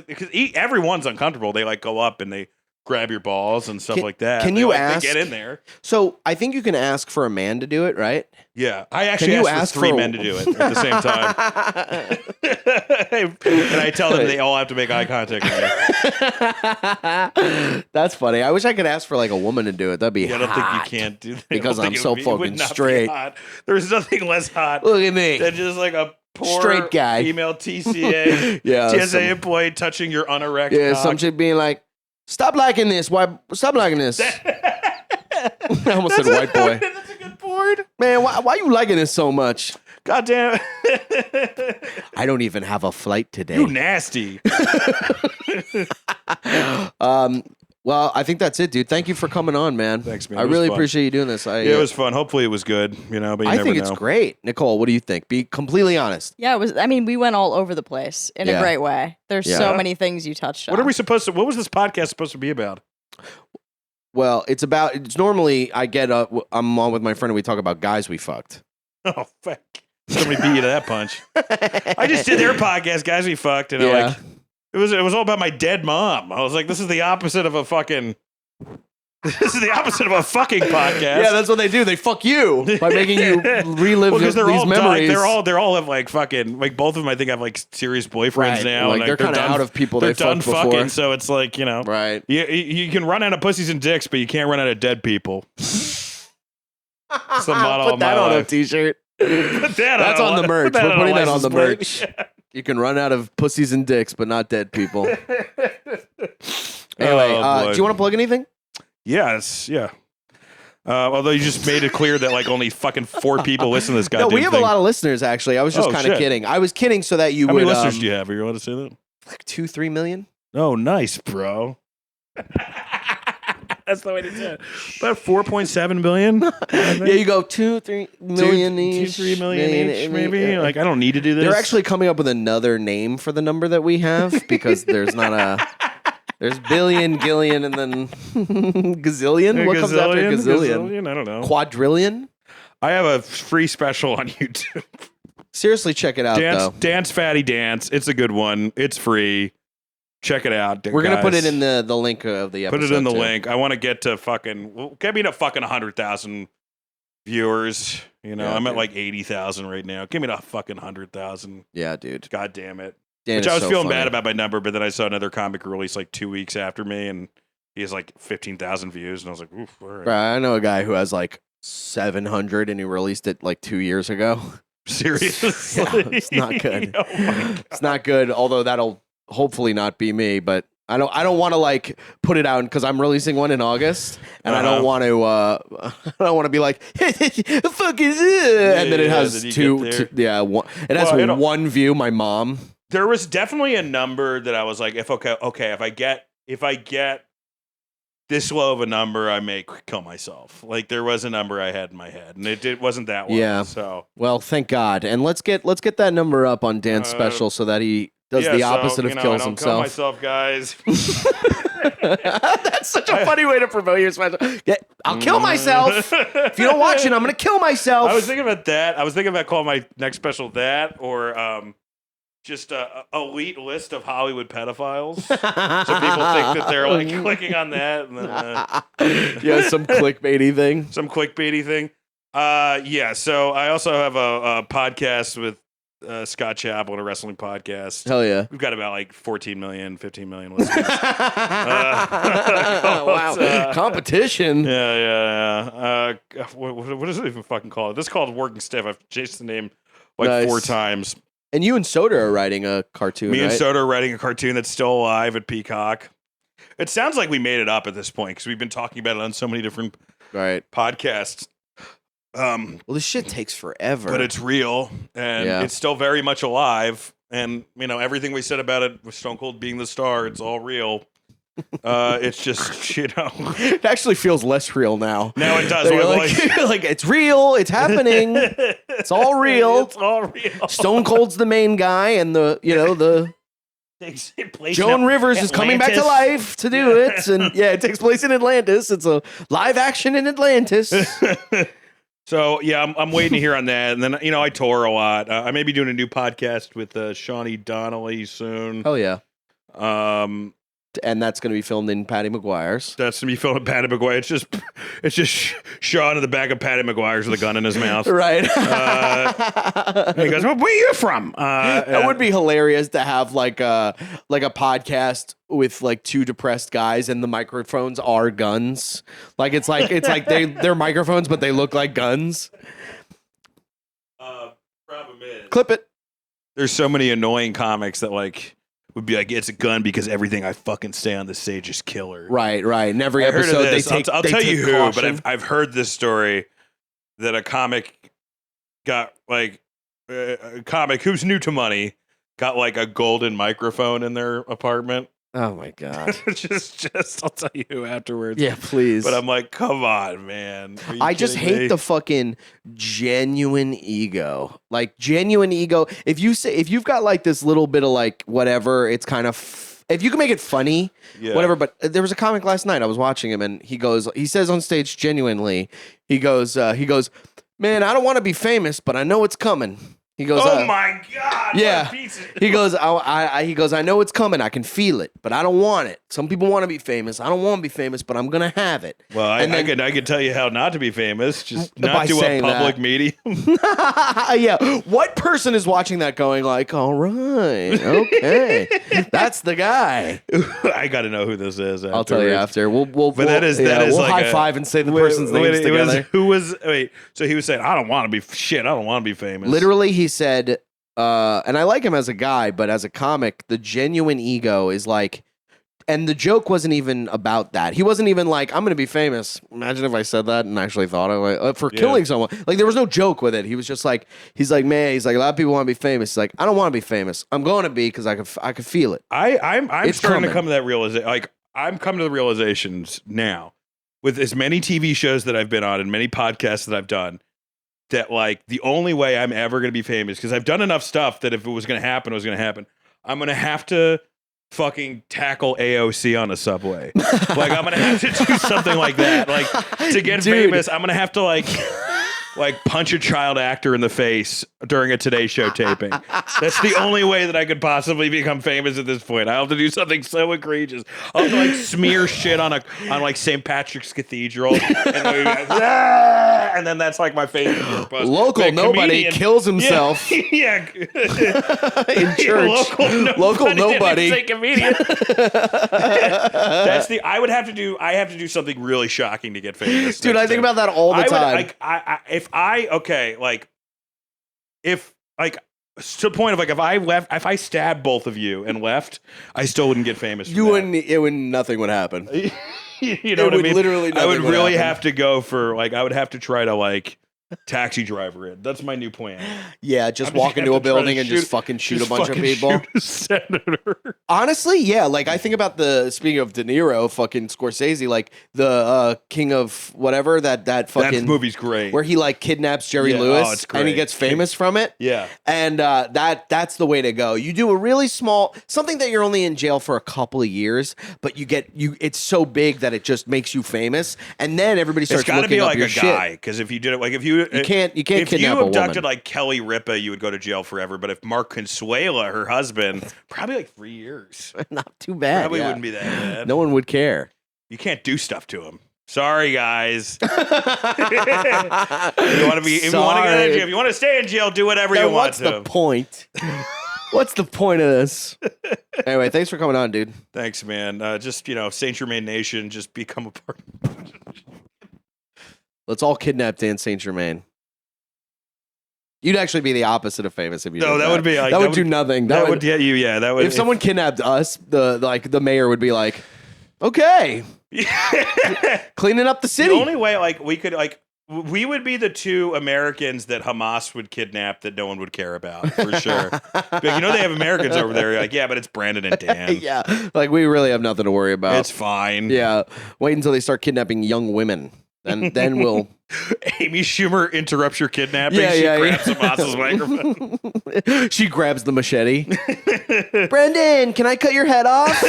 everyone's uncomfortable. They like go up and they grab your balls and stuff like that. Can you ask? They get in there. So I think you can ask for a man to do it, right? Yeah, I actually asked for 3 men to do it at the same time, and I tell them they all have to make eye contact with me. That's funny. I wish I could ask for like a woman to do it. That'd be hot. I don't think you can't do that because I'm so fucking straight. There's nothing less hot. Look at me. Than just like a poor straight guy, female TCA, TSA employee touching your unerect. Yeah, cock. some chick being like, "Stop liking this. Why? Stop liking this." I almost said white boy. That's a good board. Man, why you liking this so much? God damn it. I don't even have a flight today. You nasty. Well, I think that's it, dude. Thank you for coming on, man. Thanks, man. I really appreciate you doing this. It was fun. Hopefully it was good, but you I think it's great. Nicole, what do you think? Be completely honest. Yeah, it was. I mean, we went all over the place in a great way. There's so many things you touched on. What was this podcast supposed to be about? Well, it's normally I'm on with my friend and we talk about guys we fucked. Oh, fuck. Somebody beat you to that punch. I just did their podcast, Guys We Fucked, and like it was all about my dead mom. I was like, this is the opposite of a fucking podcast. Yeah, that's what they do. They fuck you by making you relive these memories. They all have like fucking like both of them. I think have like serious boyfriends now. Like, they're kind of out of people. They're done fucking. Before. So it's like right. You can run out of pussies and dicks, but you can't run out of dead people. It's the motto Put of my that on life. a t-shirt. That's on the merch. We're putting that on the merch. Yeah. You can run out of pussies and dicks, but not dead people. Anyway, do you want to plug anything? Yes, yeah. Although you just made it clear that like only fucking 4 people listen to this goddamn No, we have thing. a lot of listeners, actually. I was just kind of kidding. I was kidding so that you would... How many listeners do you have? Are you allowed to say that? Like 2-3 million? Oh, nice, bro. That's the way to do it. About 4.7 billion. Yeah, you go 2-3 million each. 2-3 million each, maybe. Like, I don't need to do this. They're actually coming up with another name for the number that we have because there's not a... There's billion, gillion, and then gazillion? What comes after gazillion? I don't know. Quadrillion? I have a free special on YouTube. Seriously, check it out, though. Dance Fatty Dance. It's a good one. It's free. Check it out. We're going to put it in the link of the episode. Put it in the link. I want to get to get me to fucking 100,000 viewers. You know, I'm at like 80,000 right now. Give me to fucking 100,000. Yeah, dude. God damn it. Dan Which I was so feeling funny. bad about my number, but then I saw another comic release like 2 weeks after me, and he has like 15,000 views, and I was like, oof, all right. Right, I know a guy who has like 700, and he released it like 2 years ago. Seriously? Yeah, it's not good. Oh my God. It's not good, although that'll hopefully not be me, but I don't want to like put it out because I'm releasing one in August, and I don't want to I don't want to be like the fuck is it, and then it has then you two get there. one, it has one view. My mom. There was definitely a number that I was like, if I get this low of a number, I may kill myself. Like there was a number I had in my head, and it wasn't that one. Yeah. So Well, thank God, and let's get that number up on Dan's special so that he does the opposite of kills I don't himself. Kill myself, guys. That's such a funny way to promote your special. Yeah, I'll kill myself. If you don't watch it, I'm going to kill myself. I was thinking about that. I was thinking about calling my next special that, or just a elite list of Hollywood pedophiles. So people think that they're like clicking on that. And then, yeah, some clickbaity thing. Yeah. So I also have a podcast with Scott Chappell, a wrestling podcast. Hell yeah. We've got about like 14 million, 15 million listeners. Wow. Competition. Yeah. What is it even fucking called? This is called Working Stiff. I've changed the name like 4 times. And you and Soda are writing a cartoon, Me right? and Soda are writing a cartoon that's still alive at Peacock. It sounds like we made it up at this point because we've been talking about it on so many different podcasts. Well, this shit takes forever. But it's real, and it's still very much alive. And, you know, everything we said about it with Stone Cold being the star, it's all real. It's just, you know. It actually feels less real now. Now it does. Like, it's real. It's happening. It's all real. It's all real. Stone Cold's the main guy, and the Joan Rivers is coming back to life to do it. And yeah, it takes place in Atlantis. It's a live action in Atlantis. So, yeah, I'm waiting to hear on that. And then, you know, I tour a lot. I may be doing a new podcast with Shawnee Donnelly soon. Oh, yeah. And that's going to be filmed in Patty McGuire's. That's going to be filmed in Patty McGuire. It's just Sean in the back of Patty McGuire's with a gun in his mouth. Right. He goes, well, where are you from? That would be hilarious to have like a podcast with like 2 depressed guys and the microphones are guns. Like it's like they're microphones, but they look like guns. Problem is, clip it. There's so many annoying comics that like would be like, it's a gun because everything I fucking say on the stage is killer. Right. And every I heard episode of this. they take. I'll they tell take you who, caution. but I've heard this story that a comic got like a comic who's new to money got like a golden microphone in their apartment. Oh my God. just I'll tell you who afterwards. Yeah, please. But I'm like, come on, man. I just hate me? the fucking genuine ego. Like genuine ego. If you've got like this little bit of like whatever, it's kind of if you can make it funny, whatever. But there was a comic last night. I was watching him, and he says on stage genuinely, he goes, man, I don't want to be famous, but I know it's coming. He goes, Oh my God. yeah. What a piece of- He goes, he goes, I know it's coming. I can feel it, but I don't want it. Some people want to be famous. I don't want to be famous, but I'm going to have it. Well, And I then- could tell you how not to be famous. Just By not do a saying public that. medium. Yeah. What person is watching that going like, all right, okay. That's the guy. I got to know who this is. I'll tell you after. We'll But that is we'll like high a- five and say the Wait, person's wait, names together. So he was saying, I don't want to be shit. I don't want to be famous. Literally, he said, and I like him as a guy, but as a comic, the genuine ego is like, and the joke wasn't even about that. He wasn't even like, I'm going to be famous. Imagine if I said that and actually thought of it for killing someone. Like, there was no joke with it. He was just like, he's like, man, he's like, a lot of people want to be famous. He's like, I don't want to be famous. I'm going to be because I can feel it. I'm It's starting to coming. come to that realization. Like, I'm coming to the realizations now with as many TV shows that I've been on and many podcasts that I've done that, like, the only way I'm ever going to be famous, because I've done enough stuff that if it was going to happen, it was going to happen. I'm going to have to fucking tackle AOC on a subway. Like, I'm going to have to do something like that. Like, to get Dude. famous, I'm going to have to, like punch a child actor in the face during a Today Show taping. That's the only way that I could possibly become famous at this point. I'll have to do something so egregious. I'll have to like smear shit on like St. Patrick's Cathedral, and then that's like my favorite purpose. Local The nobody comedian- kills himself Yeah, in church. Local nobody. Didn't say comedian. That's the. I have to do something really shocking to get famous. Dude, next I think time. about that all the time. If to the point of like if I stabbed both of you and left, I still wouldn't get famous. from that. Nothing would happen. You know what I would mean? literally I would nothing would really happen. have to go for like I would have to try to like taxi driver it. That's my new plan. Yeah, just I'm walk gonna into a have to try to building and just fucking shoot a bunch of fucking people. shoot a senator. Honestly, yeah. Like I think about speaking of De Niro, fucking Scorsese, like the King of whatever that fucking That movie's great. where he like kidnaps Jerry Yeah, Lewis oh, it's and he great. gets famous from it. Yeah. And that's the way to go. You do a really small something that you're only in jail for a couple of years, but it's so big that it just makes you famous, and then everybody starts It's got to looking be up like your a shit. guy, because if you did it, like if you can't if kidnap you a abducted woman. like Kelly Ripa, you would go to jail forever. But if Mark Consuela, her husband, probably like 3 years. Not too bad. Probably yeah. wouldn't be that bad. No one would care. You can't do stuff to him. Sorry, guys. If you want to Sorry. if you want to stay in jail, do whatever you want What's to. the point? What's the point of this? Anyway, thanks for coming on, dude. Thanks, man. Just Saint Germain Nation, just become a part. Let's all kidnap Dan Saint Germain. You'd actually be the opposite of famous if you. No, did that would be like that would do nothing. That would get you. Yeah, that would. If someone kidnapped us, the mayor would be like, okay, cleaning up the city. The only way we would be the two Americans that Hamas would kidnap that no one would care about, for sure. But they have Americans over there. You're like, yeah, but it's Brandon and Dan. Yeah, like we really have nothing to worry about. It's fine. Yeah, wait until they start kidnapping young women. Then we'll. Amy Schumer interrupts your kidnapping. Yeah, she yeah, grabs yeah. Hamas's microphone. She grabs the machete. Brendan, can I cut your head off?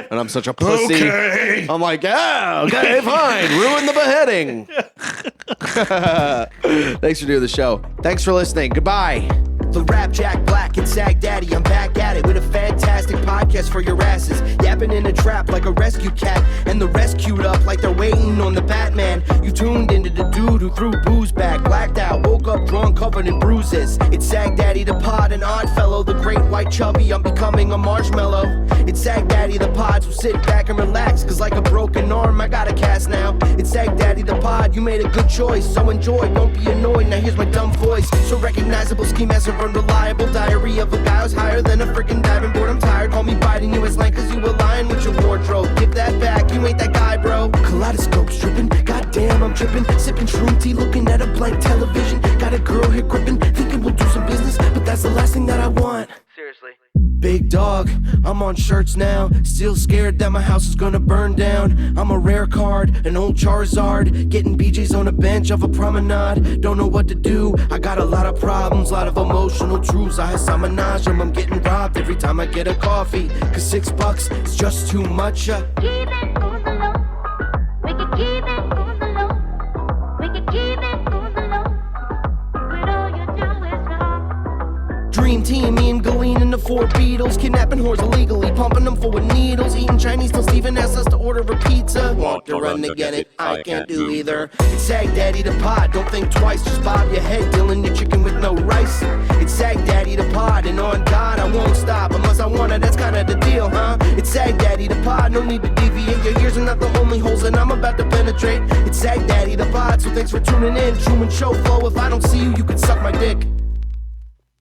And I'm such a pussy. Okay. I'm like, yeah, okay, fine. Ruin the beheading. Thanks for doing the show. Thanks for listening. Goodbye. The Rap Jack Black and Sagdaddy, I'm back at it with a fantastic podcast for your asses. Yapping in a trap like a rescue cat, and the rescued up like they're waiting on the Batman. You tuned into the dude who threw booze back, blacked out, woke up drunk, covered in bruises. It's Sagdaddy the Pod, an odd fellow, the great white chubby, I'm becoming a marshmallow. It's Sagdaddy the Pod, so sit back and relax, cause like a broken arm, I got a cast now. It's Sagdaddy the Pod, you made a good choice, so enjoy, don't be annoyed, now here's my dumb voice. So recognizable, ski master, unreliable, diary of a guy who's higher than a freaking diving board. I'm tired, call me biting you as lame, cause you align with your wardrobe. Give that back, you ain't that guy, bro. Kaleidoscope stripping, goddamn, I'm tripping. Sipping shroom tea, looking at a blank television. Got a girl here gripping, thinking we'll do some business, but that's the last thing that I want. Seriously. Big dog, I'm on shirts now. Still scared that my house is gonna burn down. I'm a rare card, an old Charizard. Getting BJ's on a bench of a promenade. Don't know what to do, I got a lot of problems. Lot of emotional truths, I menage them. I'm getting robbed every time I get a coffee. Cause $6 is just too much. Keep it on the low. We can keep it on the low. We can keep it on the low. But all you do is lie. Dream team, me and Galene and the four Beatles. Kidnapping whores illegally, pumping them full with needles. Eating Chinese till Steven asks us to order a pizza. Walk to run to get it, I can't do either. It's Sagdaddy the pod, don't think twice. Just bob your head, Dylan, your chicken with no rice. It's Sagdaddy the pod, and on God I won't stop. Unless I wanna, that's kinda the deal, huh? It's Sagdaddy the pod, no need to deviate. Your ears are not the only holes that I'm about to penetrate. It's Sagdaddy the pod, so thanks for tuning in. Truman Show flow, if I don't see you, you can suck my dick.